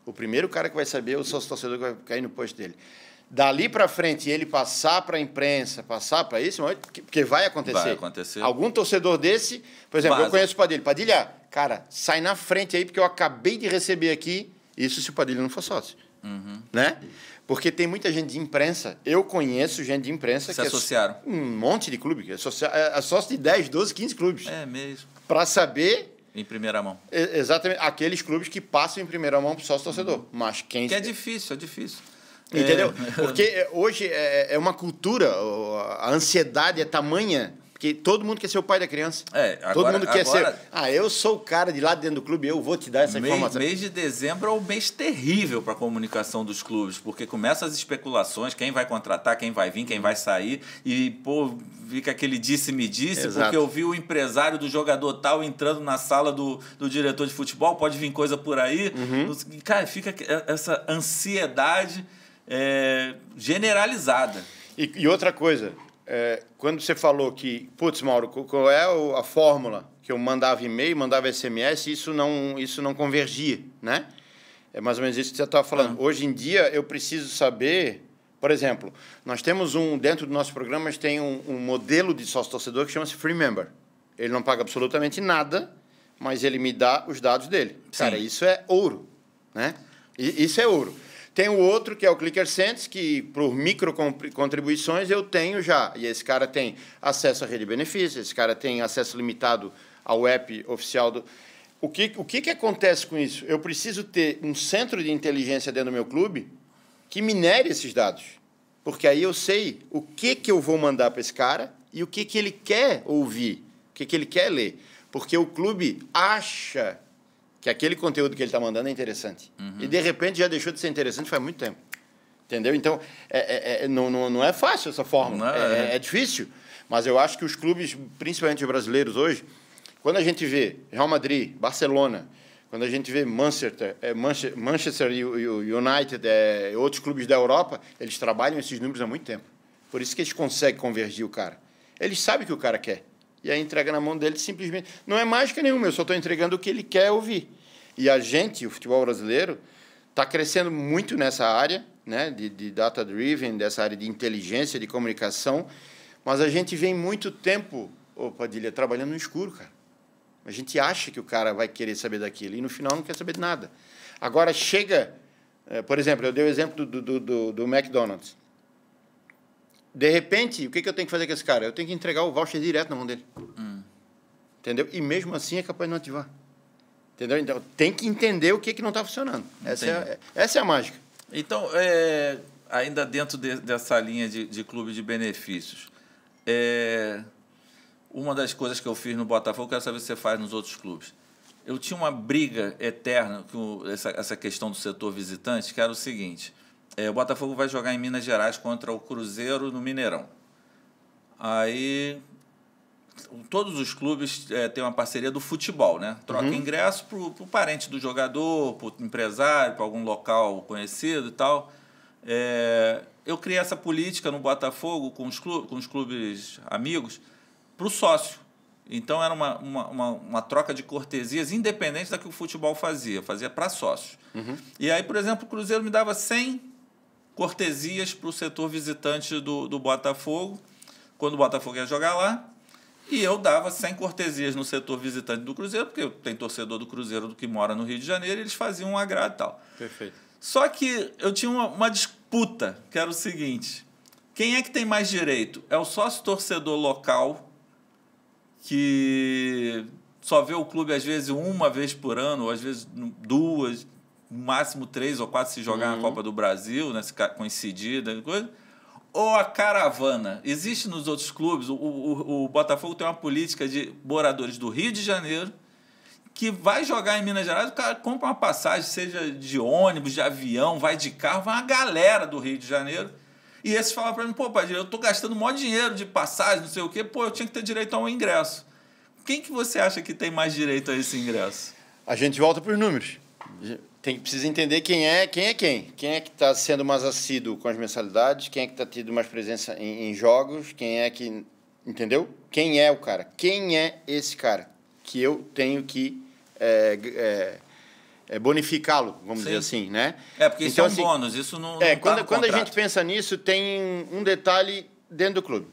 O primeiro cara que vai saber é o sócio torcedor que vai cair no posto dele. Dali para frente, ele passar para a imprensa, passar para isso, porque vai acontecer. Vai acontecer. Algum torcedor desse, por exemplo, eu conheço o Padilha. Padilha, cara, sai na frente aí, porque eu acabei de receber aqui, isso se o Padilha não for sócio. Né? Porque tem muita gente de imprensa, eu conheço gente de imprensa que associaram. Um monte de clube, é sócio de 10, 12, 15 clubes. É mesmo. para saber... Em primeira mão. Exatamente. Aqueles clubes que passam em primeira mão para o sócio-torcedor. Mas quem... Que é difícil. Entendeu? Porque hoje é uma cultura, a ansiedade é tamanha, porque todo mundo quer ser o pai da criança. Todo mundo quer ser... eu sou o cara de lá dentro do clube, eu vou te dar essa informação. Mês de dezembro é um mês terrível para a comunicação dos clubes, porque começam as especulações, quem vai contratar, quem vai vir, quem vai sair, e, pô, fica aquele disse-me-disse, porque eu vi o empresário do jogador tal entrando na sala do diretor de futebol, pode vir coisa por aí. Cara, fica essa ansiedade generalizada. E outra coisa... quando você falou que, putz, Mauro, qual é a fórmula que eu mandava e-mail, mandava SMS, isso não convergia, né? É mais ou menos isso que você estava falando. Hoje em dia, eu preciso saber, por exemplo, nós temos dentro do nosso programa, tem um modelo de sócio-torcedor que chama-se Free Member. Ele não paga absolutamente nada, mas ele me dá os dados dele. Sim. Cara, isso é ouro, né? Isso é ouro. Tem o outro, que é o Clicker Sense, que por micro contribuições eu tenho já. E esse cara tem acesso à rede de benefícios, esse cara tem acesso limitado ao app oficial do... O que acontece com isso? Eu preciso ter um centro de inteligência dentro do meu clube que minere esses dados. Porque aí eu sei o que eu vou mandar para esse cara e o que ele quer ouvir, o que ele quer ler. Porque o clube acha que aquele conteúdo que ele está mandando é interessante. E, de repente, já deixou de ser interessante faz muito tempo. Entendeu? Então, não é fácil essa fórmula. É difícil. Mas eu acho que os clubes, principalmente os brasileiros hoje, quando a gente vê Real Madrid, Barcelona, quando a gente vê Manchester United, outros clubes da Europa, eles trabalham esses números há muito tempo. Por isso que eles conseguem convergir o cara. Eles sabem o que o cara quer. E aí entrega na mão dele simplesmente. Não é mágica nenhuma, eu só estou entregando o que ele quer ouvir. E a gente, o futebol brasileiro, está crescendo muito nessa área, né, de data-driven, dessa área de inteligência, de comunicação, mas a gente vem muito tempo, Padilha, trabalhando no escuro, cara. A gente acha que o cara vai querer saber daquilo e, no final, não quer saber de nada. Agora, chega... por exemplo, eu dei o exemplo do McDonald's. De repente, o que eu tenho que fazer com esse cara? Eu tenho que entregar o voucher direto na mão dele. Entendeu? E mesmo assim é capaz de não ativar. Entendeu? Então, tem que entender o que não está funcionando. Essa é a mágica. Então, ainda dentro dessa linha de clube de benefícios, uma das coisas que eu fiz no Botafogo, quero saber se você faz nos outros clubes. Eu tinha uma briga eterna com essa questão do setor visitante, que era o seguinte... o Botafogo vai jogar em Minas Gerais contra o Cruzeiro no Mineirão. Aí, todos os clubes têm uma parceria do futebol, né? Troca ingresso para o parente do jogador, para o empresário, para algum local conhecido e tal. Eu criei essa política no Botafogo com os clubes amigos para o sócio. Então, era uma troca de cortesias independente da que o futebol fazia para sócios. E aí, por exemplo, o Cruzeiro me dava 100 cortesias para o setor visitante do Botafogo, quando o Botafogo ia jogar lá, e eu dava 100 cortesias no setor visitante do Cruzeiro, porque tem torcedor do Cruzeiro que mora no Rio de Janeiro, e eles faziam um agrado e tal. Perfeito. Só que eu tinha uma disputa, que era o seguinte: quem é que tem mais direito? É o sócio-torcedor local, que só vê o clube, às vezes, uma vez por ano, ou às vezes 2, no máximo 3 ou 4 se jogar na Copa do Brasil, né, se coincidir, coisa. Ou a caravana. Existe nos outros clubes, o Botafogo tem uma política de moradores do Rio de Janeiro que vai jogar em Minas Gerais, o cara compra uma passagem, seja de ônibus, de avião, vai de carro, vai uma galera do Rio de Janeiro. E esses falam para mim, pô, Padilha, eu estou gastando o maior dinheiro de passagem, não sei o quê, pô, eu tinha que ter direito a um ingresso. Quem que você acha que tem mais direito a esse ingresso? A gente volta para os números. Precisa entender quem é quem. Quem é que está sendo mais assíduo com as mensalidades, quem é que está tendo mais presença em jogos, quem é que... Entendeu? Quem é o cara? Quem é esse cara que eu tenho que bonificá-lo, vamos dizer assim, né? Porque isso é um bônus, isso não quando a gente pensa nisso, tem um detalhe dentro do clube.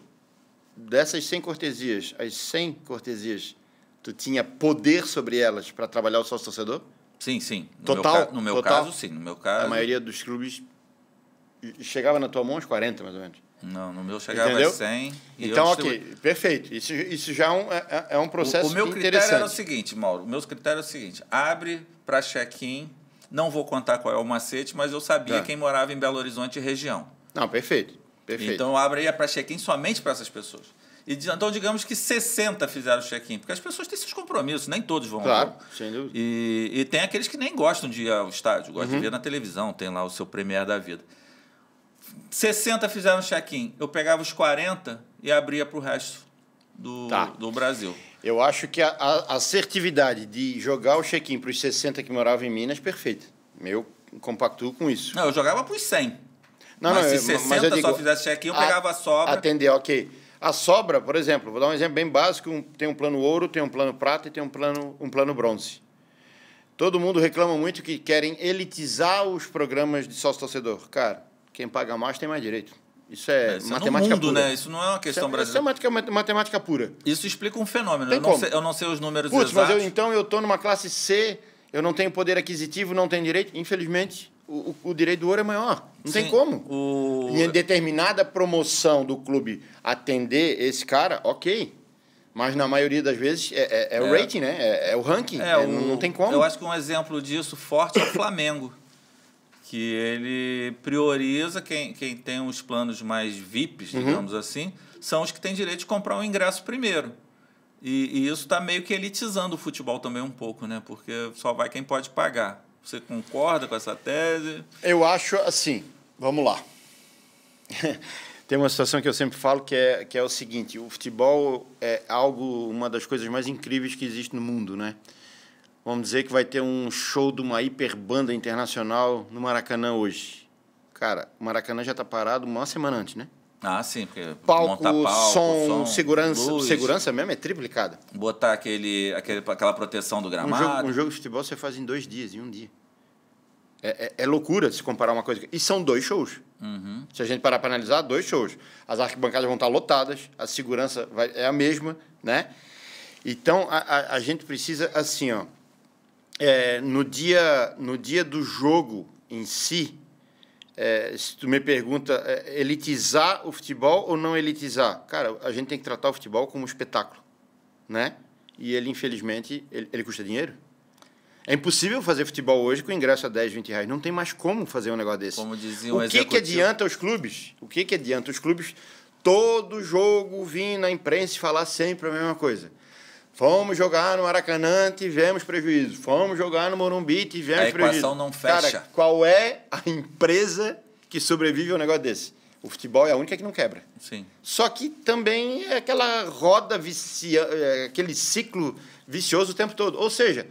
Dessas 100 cortesias, as 100 cortesias, tu tinha poder sobre elas para trabalhar o sócio-torcedor? Sim. Total? No meu caso, sim. No meu caso... A maioria dos clubes chegava na tua mão uns 40, mais ou menos. Não, no meu chegava Entendeu? a 100. Então, ok, perfeito. Isso já é um processo o meu critério interessante. era o seguinte, Mauro. O meu critério é o seguinte. Abre para check-in. Não vou contar qual é o macete, mas eu sabia quem morava em Belo Horizonte e região. Não, perfeito. Então, eu abria para check-in somente para essas pessoas. Então, digamos que 60 fizeram check-in, porque as pessoas têm seus compromissos, nem todos vão. Claro, sem dúvida. E tem aqueles que nem gostam de ir ao estádio, gostam de ver na televisão, tem lá o seu Premier da vida. 60 fizeram check-in, eu pegava os 40 e abria para o resto do Brasil. Eu acho que a assertividade de jogar o check-in para os 60 que moravam em Minas, perfeita. Eu compactuo com isso. Não, eu jogava para os 100. Não, mas não, se 60 eu digo, só fizesse check-in, eu pegava a sobra. Atender, ok. A sobra, por exemplo, vou dar um exemplo bem básico, tem um plano ouro, tem um plano prata e tem um plano bronze. Todo mundo reclama muito que querem elitizar os programas de sócio-torcedor. Cara, quem paga mais tem mais direito. Isso é matemática mundo, pura. Né? Isso não é uma questão brasileira. Isso é matemática pura. Isso explica um fenômeno. Tem Eu não sei os números exatos. exatos. Mas eu estou numa classe C, eu não tenho poder aquisitivo, não tenho direito. Infelizmente, o direito do ouro é maior. Não tem como. Em determinada promoção do clube atender esse cara, ok. Mas na maioria das vezes é o rating, né? É o ranking. Não tem como. Eu acho que um exemplo disso forte é o Flamengo. Que ele prioriza quem tem os planos mais VIPs, digamos assim, são os que têm direito de comprar o ingresso primeiro. E isso está meio que elitizando o futebol também um pouco, né? Porque só vai quem pode pagar. Você concorda com essa tese? Eu acho assim, vamos lá. Tem uma situação que eu sempre falo que é o seguinte, o futebol é uma das coisas mais incríveis que existe no mundo, né? Vamos dizer que vai ter um show de uma hiperbanda internacional no Maracanã hoje. Cara, o Maracanã já está parado uma semana antes, né? Ah, sim, porque palco, som, segurança. Luz, segurança mesmo é triplicada. Botar aquela proteção do gramado. Um jogo de futebol você faz em 2 dias, em um dia. É loucura se comparar uma coisa. E são 2 shows. Se a gente parar para analisar, 2 shows. As arquibancadas vão estar lotadas, a segurança é a mesma, né? Então, a gente precisa, assim, ó, no dia do jogo em si, se tu me pergunta, elitizar o futebol ou não elitizar? Cara, a gente tem que tratar o futebol como um espetáculo, né? E ele, infelizmente, ele custa dinheiro. É impossível fazer futebol hoje com ingresso a 10, 20 reais. Não tem mais como fazer um negócio desse. Como dizia um executivo. O que adianta os clubes? O que adianta os clubes todo jogo vir na imprensa e falar sempre a mesma coisa? Fomos jogar no Maracanã, tivemos prejuízo. Fomos jogar no Morumbi, tivemos prejuízo. A equação não fecha. Cara, qual é a empresa que sobrevive a um negócio desse? O futebol é a única que não quebra. Sim. Só que também é aquela roda aquele ciclo vicioso o tempo todo. Ou seja,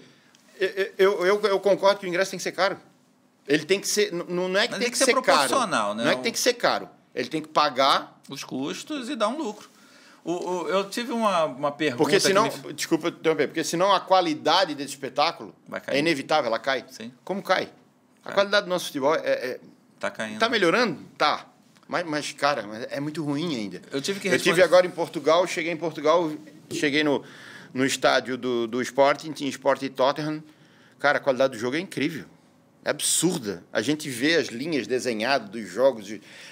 eu concordo que o ingresso tem que ser caro. Ele tem que ser... Não é que tem que ser proporcional, caro. Né? Não é que tem que ser caro. Ele tem que pagar... os custos e dar um lucro. Eu tive uma pergunta... Porque senão... Desculpa interromper. Porque senão a qualidade desse espetáculo é inevitável, ela cai. Sim. Como cai? A qualidade do nosso futebol Está caindo. Está melhorando? Tá. Mas, cara, é muito ruim ainda. Eu tive agora em Portugal, cheguei no estádio do Sporting, tinha Sporting e Tottenham. Cara, a qualidade do jogo é incrível. É absurda. A gente vê as linhas desenhadas dos jogos,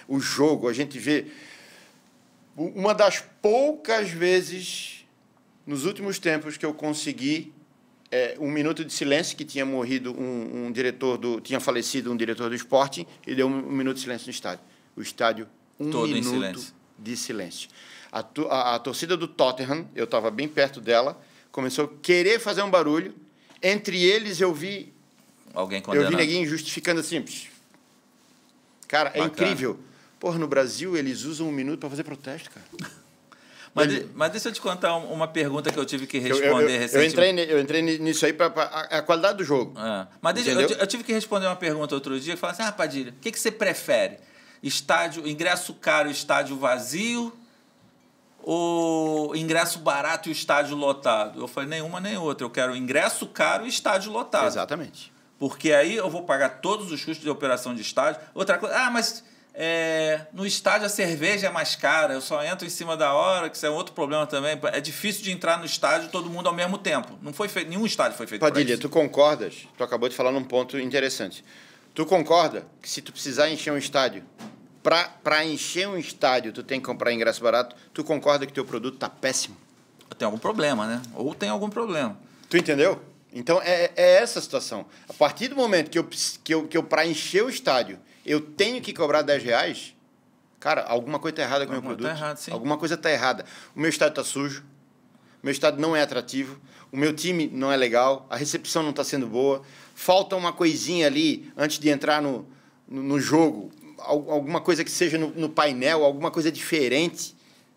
o jogo, a gente vê... Uma das poucas vezes, nos últimos tempos, que eu consegui um minuto de silêncio, que tinha morrido tinha falecido um diretor do Sporting, e deu um minuto de silêncio no estádio. O estádio, todo minuto em silêncio. De silêncio. A torcida do Tottenham, eu estava bem perto dela, começou a querer fazer um barulho. Entre eles, eu vi neguinho justificando assim. Cara, é incrível. Porra, no Brasil, eles usam 1 minuto para fazer protesto, cara. Mas deixa eu te contar uma pergunta que eu tive que responder recentemente. Eu entrei nisso aí para a qualidade do jogo. Mas eu tive que responder uma pergunta outro dia, que falava assim, Padilha, o que você prefere? Ingresso caro e estádio vazio ou ingresso barato e o estádio lotado? Eu falei, nenhuma nem outra. Eu quero ingresso caro e estádio lotado. Exatamente. Porque aí eu vou pagar todos os custos de operação de estádio. Outra coisa, mas... no estádio a cerveja é mais cara, eu só entro em cima da hora, que isso é outro problema também. É difícil de entrar no estádio todo mundo ao mesmo tempo. Não foi feito, nenhum estádio foi feito Padilha, tu concordas? Tu acabou de falar num ponto interessante. Tu concorda que se tu precisar encher um estádio para encher um estádio, tu tem que comprar ingresso barato, tu concorda que teu produto tá péssimo? Tem algum problema, né? Ou tem algum problema. Tu entendeu? Então, é essa a situação. A partir do momento que eu para encher o estádio, eu tenho que cobrar R$10, cara, alguma coisa está errada com o meu produto. Tá errado, sim. Alguma coisa está errada. O meu estádio está sujo, o meu estádio não é atrativo, o meu time não é legal, a recepção não está sendo boa, falta uma coisinha ali antes de entrar no jogo, alguma coisa que seja no painel, alguma coisa diferente.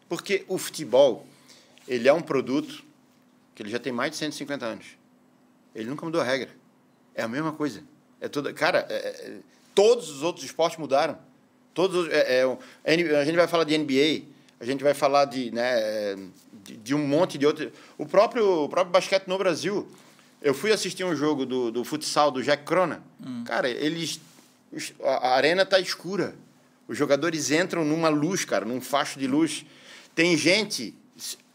Porque o futebol, ele é um produto que ele já tem mais de 150 anos. Ele nunca mudou a regra. É a mesma coisa. Cara, todos os outros esportes mudaram. A gente vai falar de NBA, a gente vai falar de um monte de outros. O próprio basquete no Brasil. Eu fui assistir um jogo do futsal do Jack Crona. Cara, a arena está escura. Os jogadores entram numa luz, cara, num facho de luz. Tem gente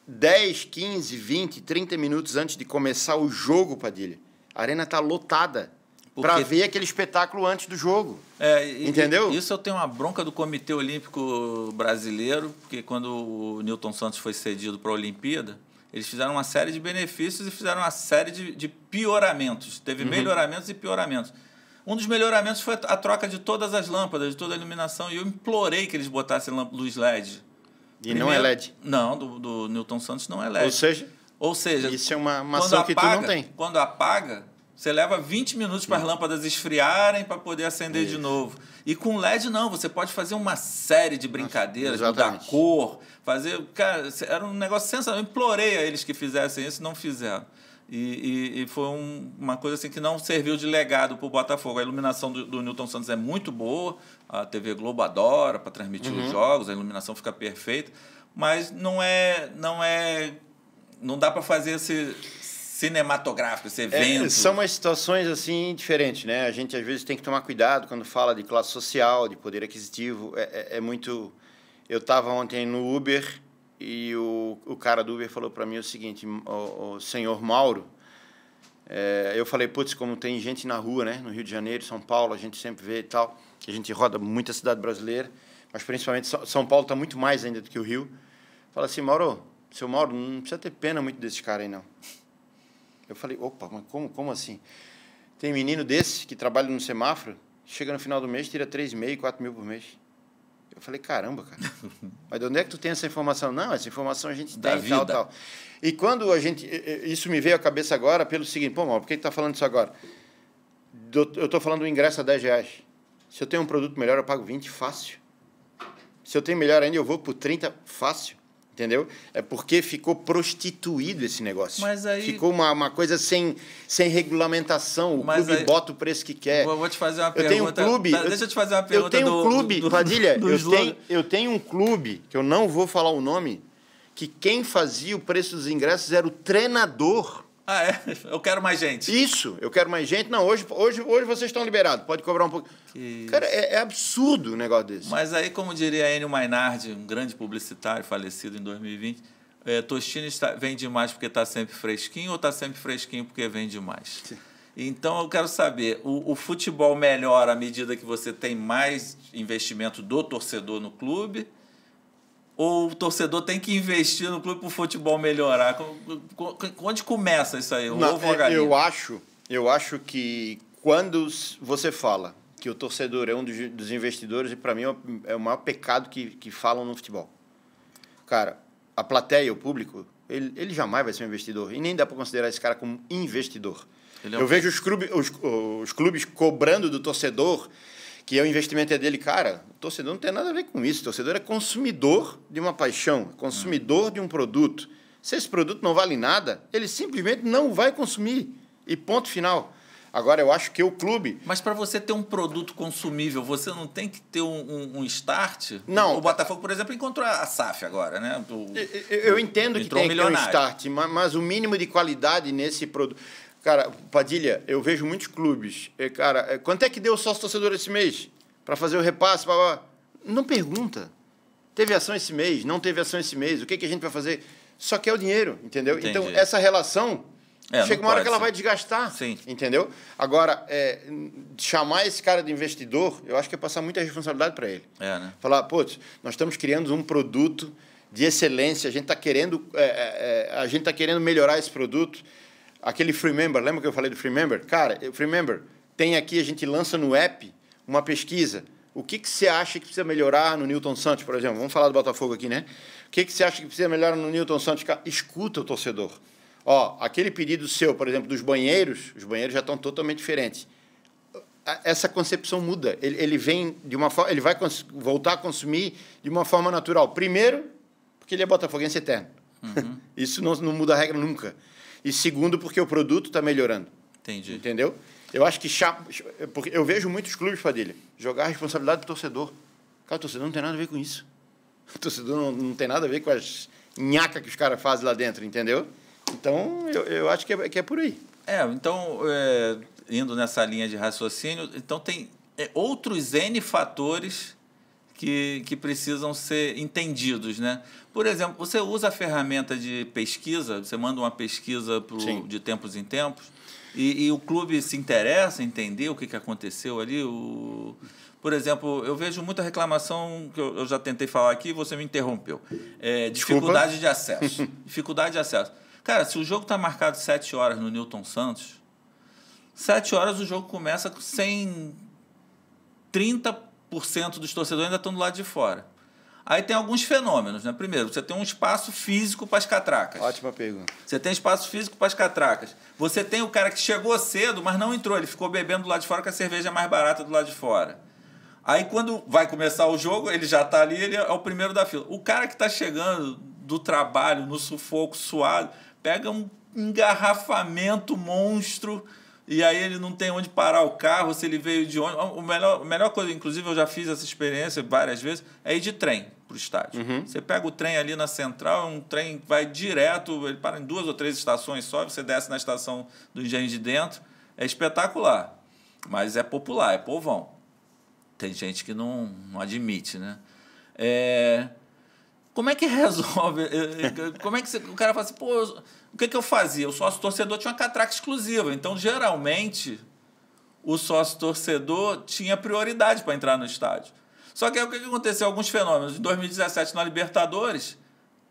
10, 15, 20, 30 minutos antes de começar o jogo, Padilha. A arena está lotada para ver aquele espetáculo antes do jogo. Entendeu? Isso eu tenho uma bronca do Comitê Olímpico Brasileiro, porque quando o Newton Santos foi cedido para a Olimpíada, eles fizeram uma série de benefícios e fizeram uma série de pioramentos. Teve melhoramentos e pioramentos. Um dos melhoramentos foi a troca de todas as lâmpadas, de toda a iluminação, e eu implorei que eles botassem luz LED. Primeiro, não é LED? Não, do Newton Santos não é LED. Ou seja, isso é uma ação que tu não tem. Quando apaga, você leva 20 minutos para as lâmpadas esfriarem para poder acender de novo. E com LED não, você pode fazer uma série de brincadeiras, mudar cor, fazer... Cara, era um negócio sensacional. Eu implorei a eles que fizessem isso, não fizeram. E foi uma coisa assim que não serviu de legado para o Botafogo. A iluminação do Newton Santos é muito boa, a TV Globo adora para transmitir os jogos, a iluminação fica perfeita, mas não dá para fazer esse cinematográfico, esse evento. São umas situações assim diferentes, né? A gente às vezes tem que tomar cuidado quando fala de classe social, de poder aquisitivo. É muito... Eu estava ontem no Uber e o cara do Uber falou para mim o seguinte: o senhor Mauro, eu falei, putz, como tem gente na rua, né? No Rio de Janeiro, São Paulo, a gente sempre vê e tal, que a gente roda muita cidade brasileira, mas principalmente São Paulo está muito mais ainda do que o Rio. Fala assim, seu Mauro, não precisa ter pena muito desses caras aí, não. Eu falei, opa, mas como assim? Tem menino desse que trabalha no semáforo, chega no final do mês, tira 3.500, 4.000 por mês. Eu falei, caramba, cara, mas de onde é que tu tem essa informação? Não, essa informação a gente tem, tal. E quando isso me veio à cabeça agora pelo seguinte, pô, Mauro, por que tu tá falando isso agora? Eu estou falando do ingresso a R$10. Se eu tenho um produto melhor, eu pago 20, fácil. Se eu tenho melhor ainda, eu vou por 30, fácil. Entendeu? É porque ficou prostituído esse negócio. Mas aí... Ficou uma coisa sem regulamentação. O clube bota o preço que quer. Vou te fazer uma pergunta. Eu tenho um clube... Deixa eu te fazer uma pergunta. Eu tenho um clube, Padilha, eu tenho um clube, que eu não vou falar o nome, que quem fazia o preço dos ingressos era o treinador. Ah, é? Eu quero mais gente. Isso, eu quero mais gente. Não, hoje vocês estão liberados, pode cobrar um pouco. Cara, é absurdo um negócio desse. Mas aí, como diria Enio Mainardi, um grande publicitário falecido em 2020, Tostines vende mais porque está sempre fresquinho ou está sempre fresquinho porque vende mais? Sim. Então, eu quero saber, o futebol melhora à medida que você tem mais investimento do torcedor no clube? Ou o torcedor tem que investir no clube para o futebol melhorar? Onde começa isso aí? Eu acho que quando você fala que o torcedor é um dos investidores, e para mim é o maior pecado que falam no futebol. Cara, a plateia, o público, ele jamais vai ser um investidor. E nem dá para considerar esse cara como investidor. Eu vejo os clubes cobrando do torcedor que o investimento é dele. Cara, o torcedor não tem nada a ver com isso. O torcedor é consumidor de uma paixão, consumidor de um produto. Se esse produto não vale nada, ele simplesmente não vai consumir. E ponto final. Agora, eu acho que o clube... Mas para você ter um produto consumível, você não tem que ter um start? Não. O Botafogo, por exemplo, encontrou a SAF agora, né? Eu entendo que tem que ter um start, mas o mínimo de qualidade nesse produto... Cara, Padilha, eu vejo muitos clubes. Cara, quanto é que deu o sócio-torcedor esse mês? Para fazer o repasse? Não pergunta. Teve ação esse mês? Não teve ação esse mês? O que a gente vai fazer? Só quer o dinheiro, entendeu? Entendi. Então, essa relação Chega uma hora que ela vai desgastar, Sim. entendeu? Agora, chamar esse cara de investidor, eu acho que é passar muita responsabilidade para ele. Né? Falar, putz, nós estamos criando um produto de excelência, a gente está querendo melhorar esse produto. Aquele Free Member, lembra que eu falei do Free Member? Cara, o Free Member tem aqui, a gente lança no app uma pesquisa. O que você acha que precisa melhorar no Newton Santos, por exemplo? Vamos falar do Botafogo aqui, né? O que você acha que precisa melhorar no Newton Santos? Escuta o torcedor. Aquele pedido seu, por exemplo, dos banheiros, os banheiros já estão totalmente diferentes. Essa concepção muda. Ele vem de uma forma, ele vai voltar a consumir de uma forma natural. Primeiro, porque ele é botafoguense eterno. Uhum. Isso não muda a regra nunca. E segundo, porque o produto está melhorando. Entendi. Entendeu? Eu acho que porque eu vejo muitos clubes, Padilha, jogar a responsabilidade do torcedor. Cara, o torcedor não tem nada a ver com isso. O torcedor não tem nada a ver com as nhacas que os caras fazem lá dentro, entendeu? Então, eu acho que é por aí. Então, indo nessa linha de raciocínio, então tem outros N fatores que precisam ser entendidos, né? Por exemplo, você usa a ferramenta de pesquisa, você manda uma pesquisa de tempos em tempos, e o clube se interessa em entender o que aconteceu ali. Por exemplo, eu vejo muita reclamação, que eu já tentei falar aqui e você me interrompeu. Dificuldade de acesso. Dificuldade de acesso. Cara, se o jogo está marcado 7 horas no Newton Santos, 7 horas o jogo começa sem 30% dos torcedores ainda estão do lado de fora. Aí tem alguns fenômenos, né? Primeiro, você tem um espaço físico para as catracas. Ótima pergunta. Você tem espaço físico para as catracas. Você tem o cara que chegou cedo, mas não entrou. Ele ficou bebendo do lado de fora, que a cerveja é mais barata do lado de fora. Aí, quando vai começar o jogo, ele já está ali, ele é o primeiro da fila. O cara que está chegando do trabalho, no sufoco, suado, pega um engarrafamento monstro e aí ele não tem onde parar o carro, se ele veio de ônibus. A melhor coisa, inclusive eu já fiz essa experiência várias vezes, é ir de trem para o estádio. Uhum. Você pega o trem ali na central, um trem vai direto, ele para em 2 ou 3 estações só, você desce na estação do Engenho de Dentro. É espetacular, mas é popular, é povão. Tem gente que não admite, né? Como é que resolve? Como é que o cara fala assim, pô, o que eu fazia? O sócio-torcedor tinha uma catraca exclusiva. Então, geralmente, o sócio-torcedor tinha prioridade para entrar no estádio. Só que aí o que aconteceu? Alguns fenômenos. Em 2017, na Libertadores,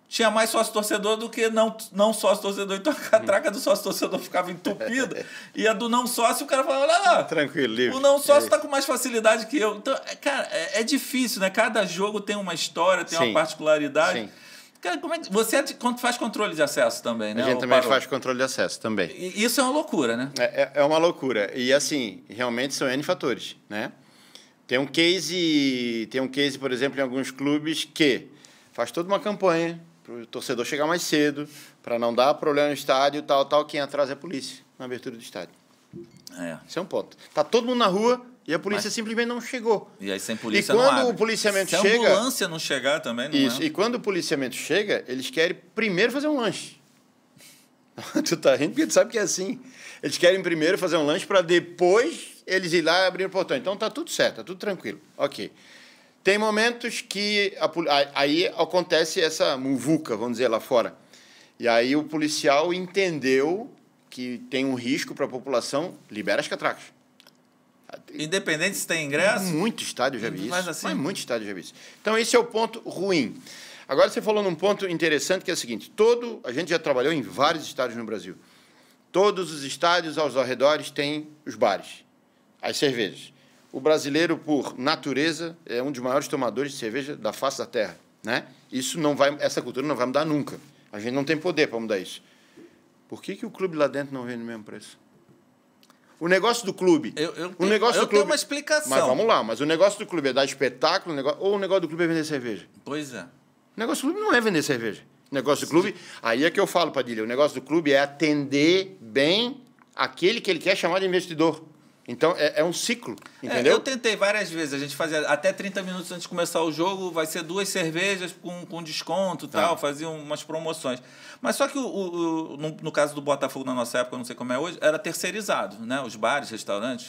tinha mais sócio-torcedor do que não sócio-torcedor. Então, a catraca do sócio-torcedor ficava entupida. E a do não-sócio, o cara falava, olha lá, tranquilo, livre. O não-sócio está com mais facilidade que eu. Então, cara, é difícil, né? Cada jogo tem uma história, tem uma particularidade. Sim. Cara, você faz controle de acesso também, né? A gente também faz controle de acesso, também. E isso é uma loucura, né? É uma loucura. E, assim, realmente são N fatores, né? Tem um case, por exemplo, em alguns clubes que faz toda uma campanha para o torcedor chegar mais cedo, para não dar problema no estádio, tal. Quem atrasa é a polícia na abertura do estádio. Esse é um ponto. Tá todo mundo na rua e a polícia simplesmente não chegou. E aí sem polícia não abre. E quando o policiamento chega... Se a ambulância não chegar também, não Isso. E quando o policiamento chega, eles querem primeiro fazer um lanche. Tu tá rindo porque tu sabe que é assim. Eles querem primeiro fazer um lanche para depois eles ir lá e abrir o portão. Então tá tudo certo, tá tudo tranquilo. Ok. Tem momentos que aí acontece essa muvuca, vamos dizer, lá fora. E aí o policial entendeu que tem um risco para a população, libera as catracas. Independente se tem ingresso? Muito estádio já vi isso. Assim? Mas muito estádio já vi isso. Então, esse é o ponto ruim. Agora, você falou num ponto interessante, que é o seguinte. A gente já trabalhou em vários estádios no Brasil. Todos os estádios aos arredores têm os bares, as cervejas. O brasileiro, por natureza, é um dos maiores tomadores de cerveja da face da terra, né? Essa cultura não vai mudar nunca. A gente não tem poder para mudar isso. Por que o clube lá dentro não vende no mesmo preço? O negócio do clube... Eu tenho uma explicação. Mas vamos lá. Mas o negócio do clube é dar espetáculo, ou o negócio do clube é vender cerveja? Pois é. O negócio do clube não é vender cerveja. O negócio do clube... Aí é que eu falo, Padilha. O negócio do clube é atender bem aquele que ele quer chamar de investidor. Então, é um ciclo, entendeu? Eu tentei várias vezes. A gente fazia até 30 minutos antes de começar o jogo, vai ser 2 cervejas com desconto e tal, fazia umas promoções. Mas só que, no caso do Botafogo, na nossa época, eu não sei como é hoje, era terceirizado, né? Os bares, restaurantes,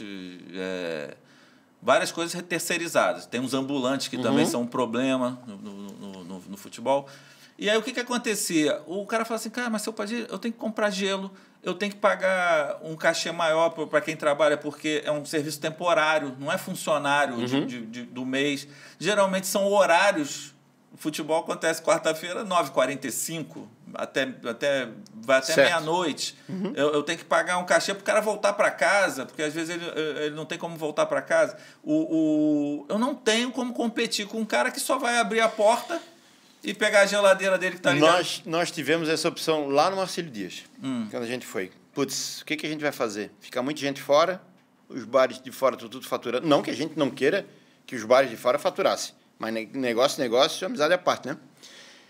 várias coisas terceirizadas. Tem uns ambulantes que também são um problema no futebol. E aí, o que acontecia? O cara fala assim, cara, mas seu Padilha, eu tenho que comprar gelo, eu tenho que pagar um cachê maior para quem trabalha, porque é um serviço temporário, não é funcionário do mês. Geralmente são horários. O futebol acontece quarta-feira, 9h45, vai até meia-noite. Eu tenho que pagar um cachê para o cara voltar para casa, porque às vezes ele não tem como voltar para casa. Eu não tenho como competir com um cara que só vai abrir a porta e pegar a geladeira dele que está ligada. Nós tivemos essa opção lá no Marcílio Dias, quando a gente foi. Putz, o que a gente vai fazer? Ficar muita gente fora, os bares de fora estão tudo faturando. Não que a gente não queira que os bares de fora faturassem, mas negócio, amizade à parte, né?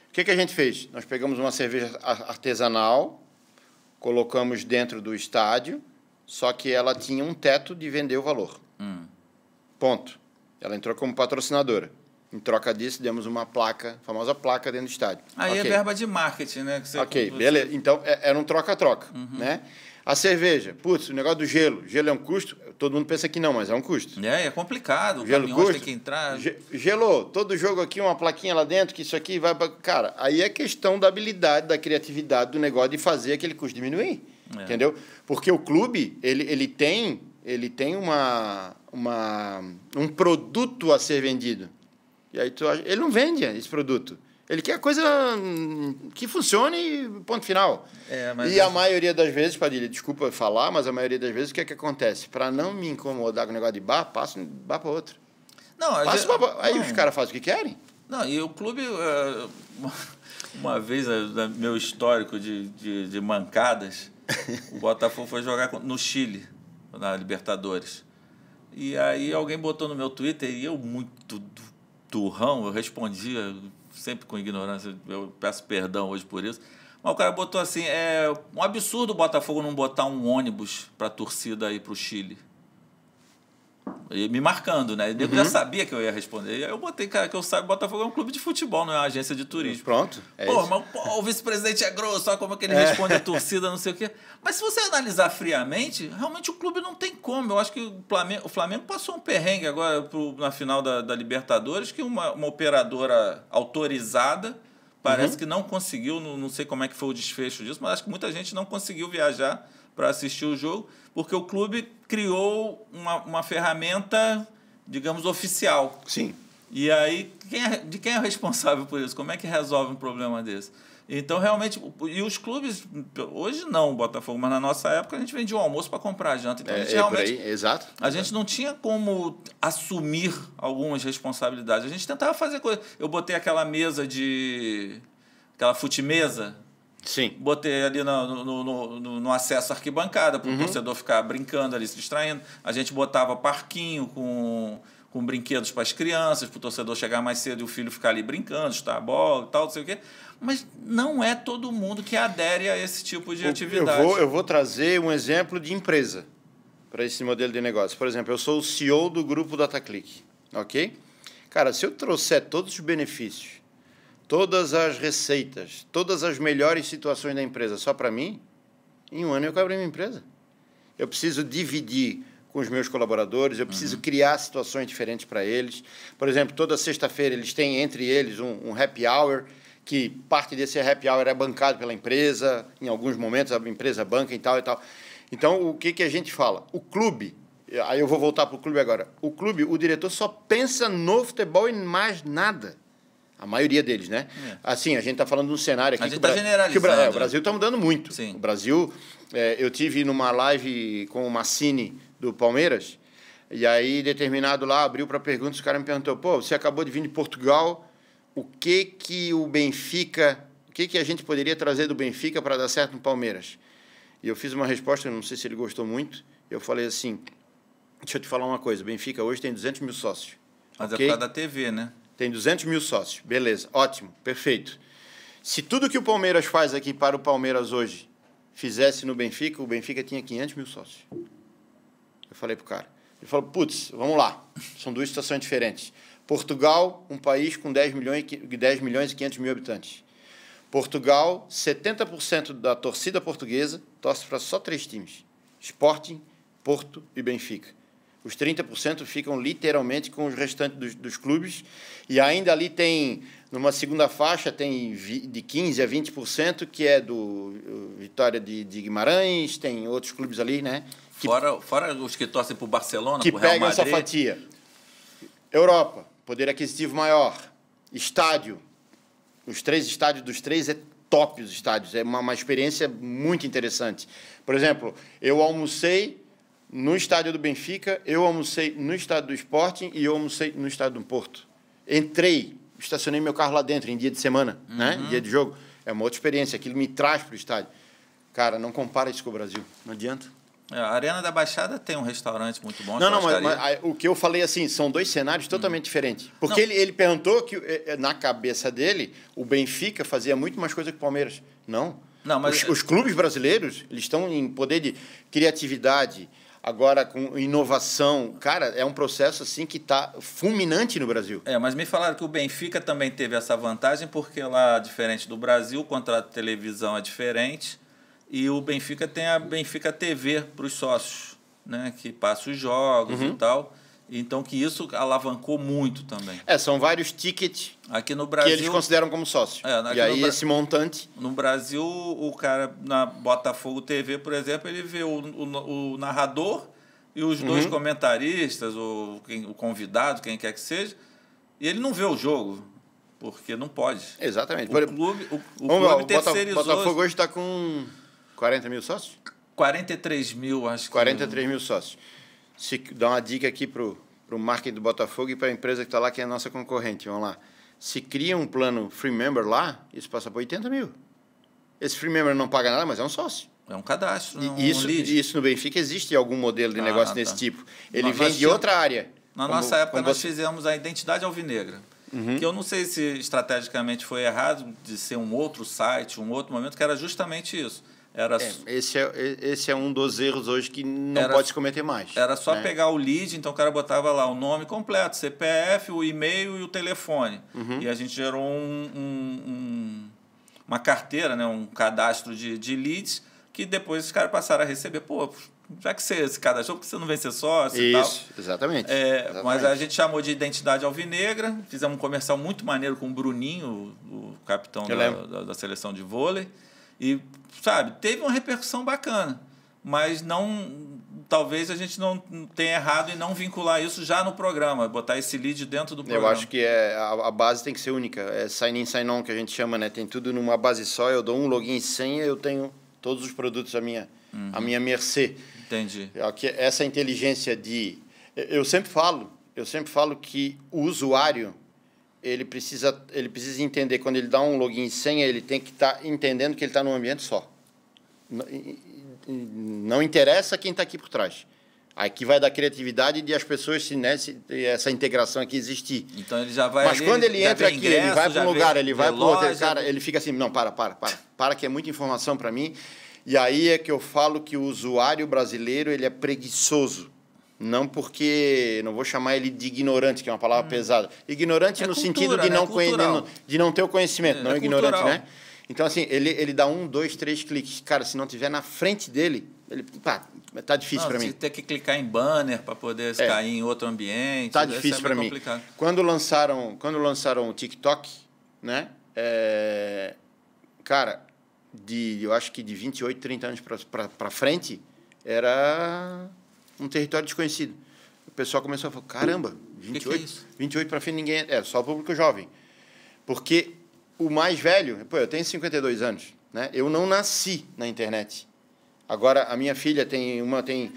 O que a gente fez? Nós pegamos uma cerveja artesanal, colocamos dentro do estádio, só que ela tinha um teto de vender o valor. Ponto. Ela entrou como patrocinadora. Em troca disso, demos uma placa, famosa placa dentro do estádio. Aí é verba de marketing, né? Que você beleza. Então, era um troca-troca, né? A cerveja, putz, o negócio do gelo. Gelo é um custo? Todo mundo pensa que não, mas é um custo. É complicado. O gelo custa, tem que entrar. Gelou. Todo jogo aqui, uma plaquinha lá dentro, que isso aqui vai... Cara, aí é questão da habilidade, da criatividade do negócio de fazer aquele custo diminuir. Entendeu? Porque o clube, ele tem um produto a ser vendido. E aí ele não vende esse produto. Ele quer coisa que funcione e ponto final. E a maioria das vezes, Padilha, desculpa falar, mas a maioria das vezes o que é que acontece? Para não me incomodar com o negócio de bar, passa um bar para outro. Aí os caras fazem o que querem. Não, e o clube, uma vez, meu histórico de mancadas, o Botafogo foi jogar no Chile, na Libertadores. E aí alguém botou no meu Twitter e eu, muito turrão, eu respondia sempre com ignorância, eu peço perdão hoje por isso, mas o cara botou assim, é um absurdo o Botafogo não botar um ônibus para a torcida ir para o Chile. E me marcando, né? Eu já sabia que eu ia responder. E aí eu botei, cara, que eu saiba, o Botafogo é um clube de futebol, não é uma agência de turismo. Pronto. Mas o vice-presidente é grosso, olha como é que ele responde a torcida, não sei o quê. Mas se você analisar friamente, realmente o clube não tem como. Eu acho que o Flamengo passou um perrengue agora na final da Libertadores, que uma operadora autorizada parece que não conseguiu, não sei como é que foi o desfecho disso, mas acho que muita gente não conseguiu viajar para assistir o jogo, porque o clube criou uma ferramenta, digamos, oficial. Sim. E aí, de quem é responsável por isso? Como é que resolve um problema desse? Então, realmente, e os clubes, hoje não, o Botafogo, mas na nossa época a gente vendia um almoço para comprar janta. Então, a gente realmente, por aí, exato. A gente não tinha como assumir algumas responsabilidades. A gente tentava fazer coisas. Eu botei aquela mesa aquela fute-mesa. Sim. Botei ali no acesso à arquibancada, para o torcedor ficar brincando ali, se distraindo. A gente botava parquinho com brinquedos para as crianças, para o torcedor chegar mais cedo e o filho ficar ali brincando, chutar a bola e tal, não sei o quê. Mas não é todo mundo que adere a esse tipo de atividade. Eu vou trazer um exemplo de empresa para esse modelo de negócio. Por exemplo, eu sou o CEO do grupo DataClick, ok? Cara, se eu trouxer todos os benefícios, todas as receitas, todas as melhores situações da empresa só para mim, em um ano eu quebro a minha empresa. Eu preciso dividir com os meus colaboradores, eu preciso criar situações diferentes para eles. Por exemplo, toda sexta-feira eles têm entre eles um happy hour, que parte desse happy hour é bancado pela empresa, em alguns momentos a empresa banca e tal e tal. Então, o que a gente fala? O clube, aí eu vou voltar para o clube agora, o diretor só pensa no futebol e mais nada. A maioria deles, né? Assim, a gente está falando de um cenário aqui... A gente está generalizando. O Brasil está mudando muito. Sim. O Brasil... eu tive numa live com o Massini do Palmeiras, e aí, determinado lá, abriu para perguntas, o cara me perguntou, pô, você acabou de vir de Portugal, o que o Benfica... O que a gente poderia trazer do Benfica para dar certo no Palmeiras? E eu fiz uma resposta, não sei se ele gostou muito, eu falei assim, deixa eu te falar uma coisa, o Benfica hoje tem 200 mil sócios. Mas é por causa da TV, né? Tem 200 mil sócios. Beleza, ótimo, perfeito. Se tudo que o Palmeiras faz aqui para o Palmeiras hoje fizesse no Benfica, o Benfica tinha 500 mil sócios. Eu falei pro cara. Ele falou, putz, vamos lá. São duas situações diferentes. Portugal, um país com 10 milhões e 500 mil habitantes. Portugal, 70% da torcida portuguesa torce para só 3 times. Sporting, Porto e Benfica. Os 30% ficam literalmente com os restantes dos clubes. E ainda ali tem, numa segunda faixa, tem de 15% a 20%, que é do Vitória de Guimarães, tem outros clubes ali, né? Fora os que torcem para o Barcelona, que para o Real pegam Madrid. essa fatia. Europa, poder aquisitivo maior. Estádio. Os 3 estádios dos 3 é top os estádios. É uma experiência muito interessante. Por exemplo, eu almocei no estádio do Benfica, eu almocei no estádio do Sporting e eu almocei no estádio do Porto. Entrei, estacionei meu carro lá dentro em dia de semana, né? Em dia de jogo. É uma outra experiência. Aquilo me traz para o estádio. Cara, não compara isso com o Brasil. Não adianta. A Arena da Baixada tem um restaurante muito bom. Não, mas o que eu falei assim, são 2 cenários totalmente diferentes. Porque ele perguntou que, na cabeça dele, o Benfica fazia muito mais coisa que o Palmeiras. Não. Mas os clubes brasileiros, eles estão em poder de criatividade, agora com inovação. Cara, é um processo assim que está fulminante no Brasil. Mas me falaram que o Benfica também teve essa vantagem, porque lá, diferente do Brasil, o contrato de televisão é diferente. E o Benfica tem a Benfica TV para os sócios, né, que passa os jogos e tal. Então, que isso alavancou muito também. São vários tickets aqui no Brasil, que eles consideram como sócio. E aí, esse montante... No Brasil, o cara na Botafogo TV, por exemplo, ele vê o narrador e os 2 comentaristas, o convidado, quem quer que seja, e ele não vê o jogo, porque não pode. Exatamente. O clube terceirizou... O Botafogo hoje está com 40 mil sócios? 43 mil, acho que... 43 mil sócios. Se dá uma dica aqui para o marketing do Botafogo e para a empresa que está lá, que é a nossa concorrente. Vamos lá. Se cria um plano Free Member lá, isso passa por 80 mil. Esse Free Member não paga nada, mas é um sócio. É um cadastro, um lead. Isso no Benfica existe algum modelo de negócio desse tipo. Ele vem de outra área. Na nossa época, nós fizemos a identidade alvinegra. Que eu não sei se estrategicamente foi errado de ser um outro site, um outro momento, que era justamente isso. Esse é um dos erros hoje que não pode se cometer mais. Era só pegar o lead, então o cara botava lá o nome completo, CPF, o e-mail e o telefone. E a gente gerou uma carteira, né, um cadastro de leads, que depois os caras passaram a receber. Pô, já que você se cadastrou, por que você não vem ser sócio e tal? Isso, exatamente. Mas a gente chamou de identidade alvinegra, fizemos um comercial muito maneiro com o Bruninho, o capitão da seleção de vôlei. E, sabe, teve uma repercussão bacana, mas talvez a gente não tenha errado em não vincular isso já no programa, botar esse lead dentro do programa. Eu acho que a base tem que ser única, é sign-in, sign-on que a gente chama, né? Tem tudo numa base só, eu dou um login e senha, eu tenho todos os produtos à minha mercê. Entendi. Essa inteligência de... Eu sempre falo que o usuário... Ele precisa entender, quando ele dá um login e senha, ele tem que estar entendendo que ele está num ambiente só. Não interessa quem está aqui por trás. Aqui vai dar criatividade de as pessoas, essa integração aqui existir. Então ele já vai. Mas quando ele entra aqui, ele vai para um lugar, ele vai para o outro, cara, ele fica assim, não, para, que é muita informação para mim. E aí é que eu falo que o usuário brasileiro, ele é preguiçoso. Não porque... Não vou chamar ele de ignorante, que é uma palavra pesada. Ignorante no sentido de não ter o conhecimento, não ignorante, cultural, né? Então, assim, ele dá 1, 2, 3 cliques. Cara, se não tiver na frente dele, tá difícil para mim. Ter que clicar em banner para poder cair em outro ambiente. Tá difícil para mim. Quando lançaram o TikTok, né? Cara, eu acho que de 28, 30 anos para frente, era... um território desconhecido. O pessoal começou a falar, caramba, 28 para frente ninguém... só o público jovem. Porque o mais velho... eu tenho 52 anos, né? Eu não nasci na internet. Agora, a minha filha tem... Uma tem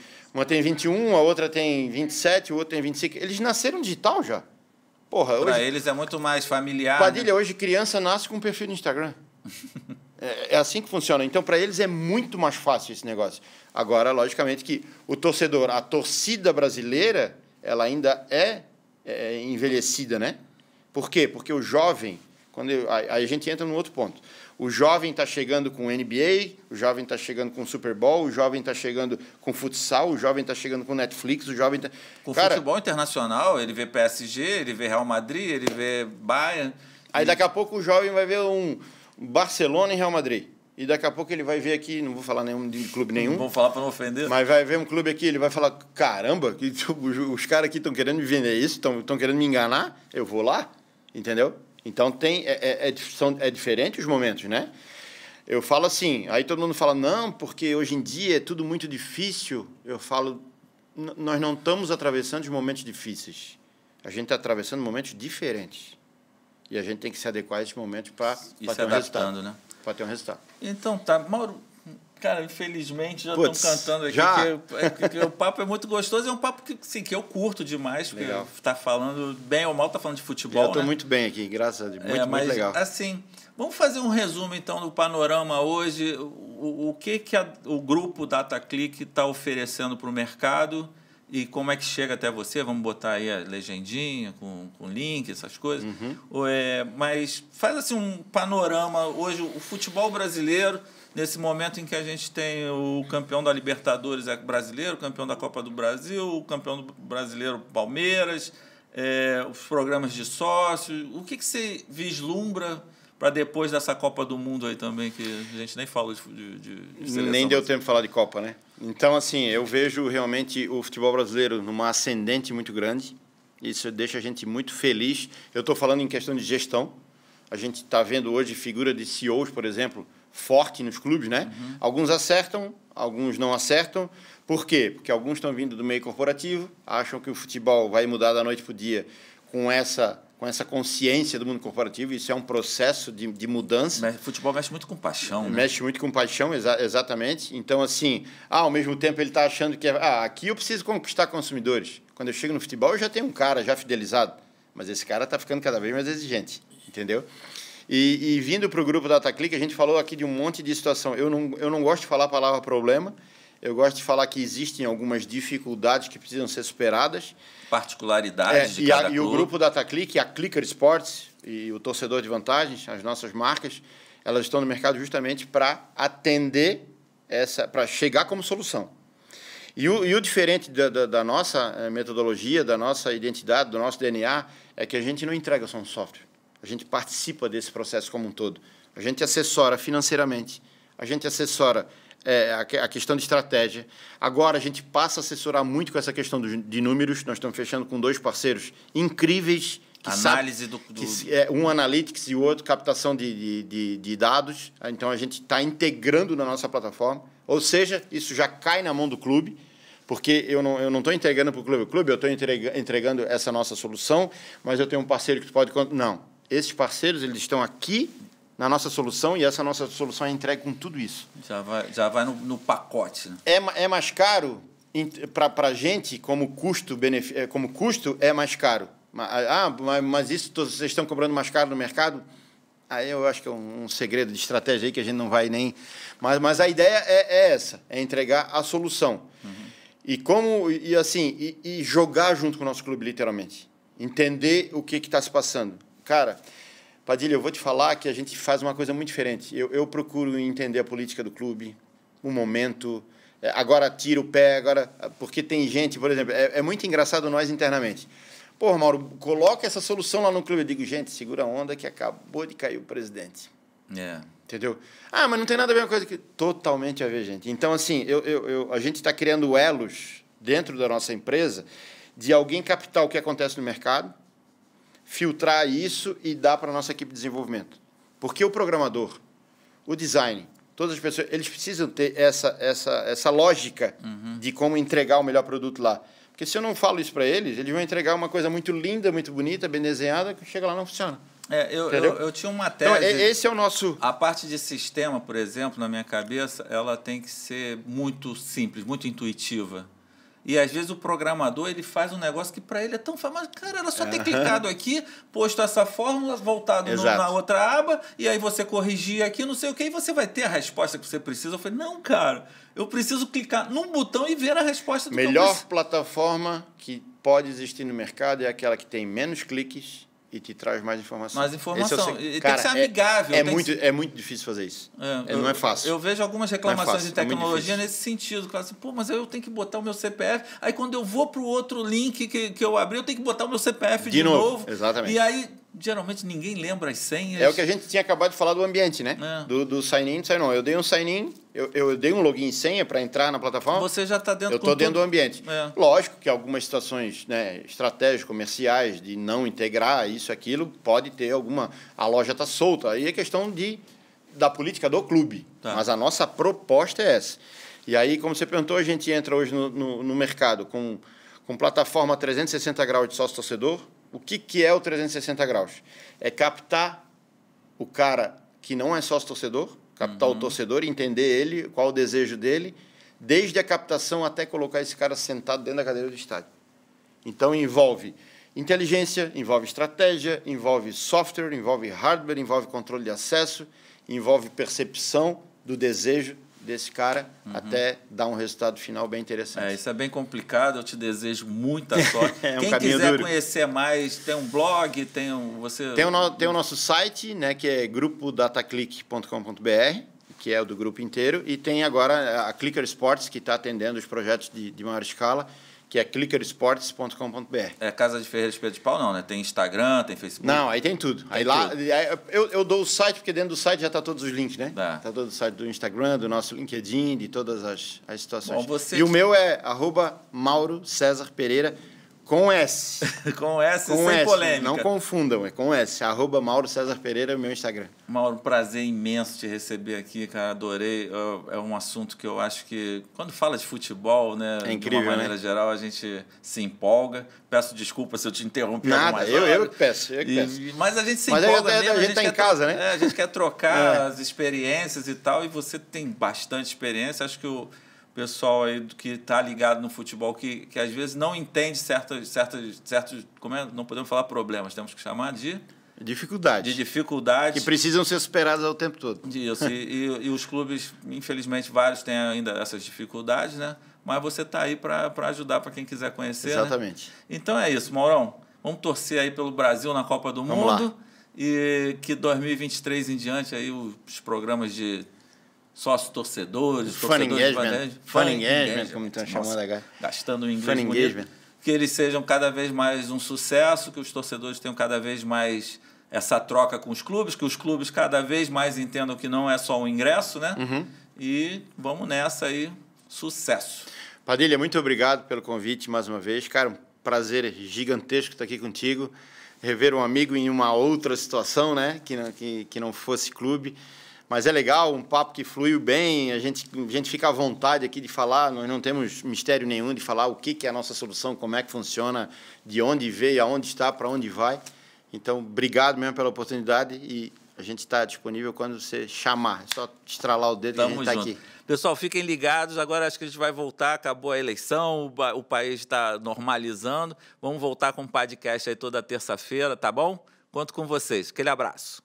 21, a outra tem 27, o outro tem 25. Eles nasceram digital já. Porra, hoje... Para eles é muito mais familiar. Padilha, hoje criança nasce com um perfil no Instagram. É assim que funciona. Então, para eles é muito mais fácil esse negócio. Agora, logicamente que o torcedor, a torcida brasileira, ela ainda é envelhecida, né? Por quê? Porque o jovem, aí a gente entra num outro ponto. O jovem está chegando com NBA, o jovem está chegando com Super Bowl, o jovem está chegando com futsal, o jovem está chegando com Netflix, o jovem está... Com futebol internacional, ele vê PSG, ele vê Real Madrid, ele vê Bayern. Aí daqui a pouco o jovem vai ver um Barcelona e Real Madrid. e daqui a pouco ele vai ver aqui, não vou falar de clube nenhum. Não vou falar para não ofender. Mas vai ver um clube aqui, ele vai falar, caramba, os caras aqui estão querendo me vender isso, estão querendo me enganar, eu vou lá, entendeu? Então é diferente os momentos, né? Eu falo assim, aí todo mundo fala, não, porque hoje em dia é tudo muito difícil. Eu falo, nós não estamos atravessando os momentos difíceis. A gente está atravessando momentos diferentes. E a gente tem que se adequar a esses momentos para ter um resultado. Né? Para ter um resultado. Então tá, Mauro, cara, infelizmente já estão cantando aqui, que o papo é muito gostoso, é um papo que, sim, que eu curto demais, porque está falando, bem ou mal, está falando de futebol, eu estou muito bem aqui, graças a Deus, muito legal. Assim, vamos fazer um resumo, então, do panorama hoje, o que o grupo DataClick está oferecendo para o mercado e como é que chega até você? Vamos botar aí a legendinha com link, essas coisas. Mas faz assim um panorama hoje, o futebol brasileiro, nesse momento em que a gente tem o campeão da Libertadores brasileiro, o campeão da Copa do Brasil, o campeão do brasileiro Palmeiras, os programas de sócios. O que você vislumbra para depois dessa Copa do Mundo aí também, que a gente nem falou de seleção? Nem deu tempo de falar de Copa, né? Então, assim, eu vejo realmente o futebol brasileiro numa ascendente muito grande. Isso deixa a gente muito feliz. Eu estou falando em questão de gestão. A gente está vendo hoje figura de CEOs, por exemplo, forte nos clubes, né? Alguns acertam, alguns não acertam. Por quê? Porque alguns estão vindo do meio corporativo, acham que o futebol vai mudar da noite para o dia com essa consciência do mundo corporativo. Isso é um processo de mudança. Mas o futebol mexe muito com paixão, né? Mexe muito com paixão, exatamente. Então, assim, ao mesmo tempo ele está achando que aqui eu preciso conquistar consumidores. Quando eu chego no futebol, eu já tenho um cara já fidelizado, mas esse cara está ficando cada vez mais exigente, entendeu? E vindo para o grupo DataClick, a gente falou aqui de um monte de situação. Eu não gosto de falar a palavra problema, eu gosto de falar que existem algumas dificuldades que precisam ser superadas. Particularidades de cada clube. E o grupo DataClick, a Clicker Sports e o Torcedor de Vantagens, as nossas marcas, elas estão no mercado justamente para atender para chegar como solução. E o diferente da nossa metodologia, da nossa identidade, do nosso DNA, é que a gente não entrega só um software. A gente participa desse processo como um todo. A gente assessora financeiramente, a gente assessora a questão de estratégia. Agora a gente passa a assessorar muito com essa questão de números. Nós estamos fechando com 2 parceiros incríveis. Análise um Analytics e o outro captação de dados. Então a gente está integrando na nossa plataforma. Ou seja, isso já cai na mão do clube, porque eu não estou entregando para o clube, eu estou entregando essa nossa solução, mas eu tenho um parceiro que pode... Não, esses parceiros eles estão aqui na nossa solução e essa nossa solução é entregue com tudo isso. Já vai no pacote. Né? É mais caro para a gente, como custo é mais caro. Mas isso vocês estão cobrando mais caro no mercado? Aí eu acho que é um segredo de estratégia aí que a gente não vai nem... Mas a ideia é essa, é entregar a solução. E jogar junto com o nosso clube, literalmente. Entender o que está se passando. Cara, Padilha, eu vou te falar que a gente faz uma coisa muito diferente. Eu procuro entender a política do clube, o momento. Agora tira o pé, porque tem gente, por exemplo, é muito engraçado nós internamente. Pô, Mauro, coloca essa solução lá no clube. Eu digo, gente, segura a onda que acabou de cair o presidente. Entendeu? Mas não tem nada a ver com a coisa que... Totalmente a ver, gente. Então, assim, a gente está criando elos dentro da nossa empresa de alguém captar o que acontece no mercado, filtrar isso e dar para a nossa equipe de desenvolvimento. Porque o programador, o design, todas as pessoas, eles precisam ter essa lógica de como entregar o melhor produto lá. Porque se eu não falo isso para eles, eles vão entregar uma coisa muito linda, muito bonita, bem desenhada, que chega lá e não funciona. Eu tinha uma tese... Então, esse é o nosso... A parte de sistema, por exemplo, na minha cabeça, ela tem que ser muito simples, muito intuitiva. E, às vezes, o programador ele faz um negócio que, para ele, é tão fácil. Mas, cara, era só ter clicado aqui, posto essa fórmula, voltado na outra aba, e aí você corrigir aqui, não sei o quê, e você vai ter a resposta que você precisa. Eu falei, não, cara, eu preciso clicar num botão e ver a resposta do que eu preciso. Melhor plataforma que pode existir no mercado é aquela que tem menos cliques e te traz mais informação. Mais informação. E tem que ser amigável. É muito difícil fazer isso. Não é fácil. Eu vejo algumas reclamações de tecnologia nesse sentido. Assim, mas eu tenho que botar o meu CPF. Aí, quando eu vou para o outro link que eu abri, eu tenho que botar o meu CPF de novo. Exatamente. E aí, geralmente ninguém lembra as senhas. É o que a gente tinha acabado de falar do ambiente, né? Do sign-in, sign-on. Eu dei um sign-in, eu dei um login e senha para entrar na plataforma. Você já está dentro. Eu estou dentro do ambiente. Lógico que algumas situações, né, estratégias comerciais de não integrar isso, aquilo, pode ter alguma... A loja está solta. Aí é questão da política do clube. Tá. Mas a nossa proposta é essa. E aí, como você perguntou, a gente entra hoje no mercado com plataforma 360 graus de sócio-torcedor. O que é o 360 graus? É captar o cara que não é sócio-torcedor, captar o torcedor, entender ele, qual o desejo dele, desde a captação até colocar esse cara sentado dentro da cadeira do estádio. Então, envolve inteligência, envolve estratégia, envolve software, envolve hardware, envolve controle de acesso, envolve percepção do desejo desse cara até dar um resultado final bem interessante. Isso é bem complicado, eu te desejo muita sorte. Quem caminho quiser duro. Conhecer mais, tem um blog, tem o nosso site, né, que é grupodataclick.com.br, que é o do grupo inteiro, e tem agora a Clicker Sports, que está atendendo os projetos de maior escala, que é clickersports.com.br. É Casa de Ferreira Espeto de Pau, não, né? Tem Instagram, tem Facebook? Não, aí tem tudo. Aí lá, eu dou o site, porque dentro do site já está todos os links, né? Está todo o site do Instagram, do nosso LinkedIn, de todas as situações. Bom, E o meu é @MauroCesarPereira, com S. Com S, com sem S, polêmica. Não confundam, é com S. @MauroCesarPereira é o meu Instagram. Mauro, prazer imenso te receber aqui, cara. Adorei. É um assunto que eu acho que, quando fala de futebol, né, é incrível, de uma maneira geral, a gente se empolga. Peço desculpa se eu te interrompi. Nada, eu que peço. Mas a gente se empolga mesmo. A gente está em casa, né? A gente quer trocar as experiências e tal, e você tem bastante experiência. Acho que o pessoal aí que está ligado no futebol, que às vezes não entende certos como é? Não podemos falar problemas, temos que chamar de dificuldades. Que precisam ser superadas ao tempo todo. Isso, e os clubes, infelizmente, vários têm ainda essas dificuldades, né? Mas você está aí para ajudar para quem quiser conhecer. Exatamente. Né? Então é isso, Maurão. Vamos torcer aí pelo Brasil na Copa do Mundo. E que 2023 em diante aí os programas de sócios-torcedores, Fun engagement, como estão chamando agora. Gastando o inglês bonito, que eles sejam cada vez mais um sucesso, que os torcedores tenham cada vez mais essa troca com os clubes, que os clubes cada vez mais entendam que não é só um ingresso, né? E vamos nessa aí, sucesso. Padilha, muito obrigado pelo convite mais uma vez. Cara, um prazer gigantesco estar aqui contigo, rever um amigo em uma outra situação, né? Que não fosse clube. Mas é legal, um papo que fluiu bem, a gente fica à vontade aqui de falar, nós não temos mistério nenhum de falar o que é a nossa solução, como é que funciona, de onde veio, aonde está, para onde vai. Então, obrigado mesmo pela oportunidade e a gente está disponível quando você chamar. É só estralar o dedo que a gente está aqui. Pessoal, fiquem ligados, agora acho que a gente vai voltar, acabou a eleição, o país está normalizando, vamos voltar com um podcast aí toda terça-feira, tá bom? Conto com vocês. Aquele abraço.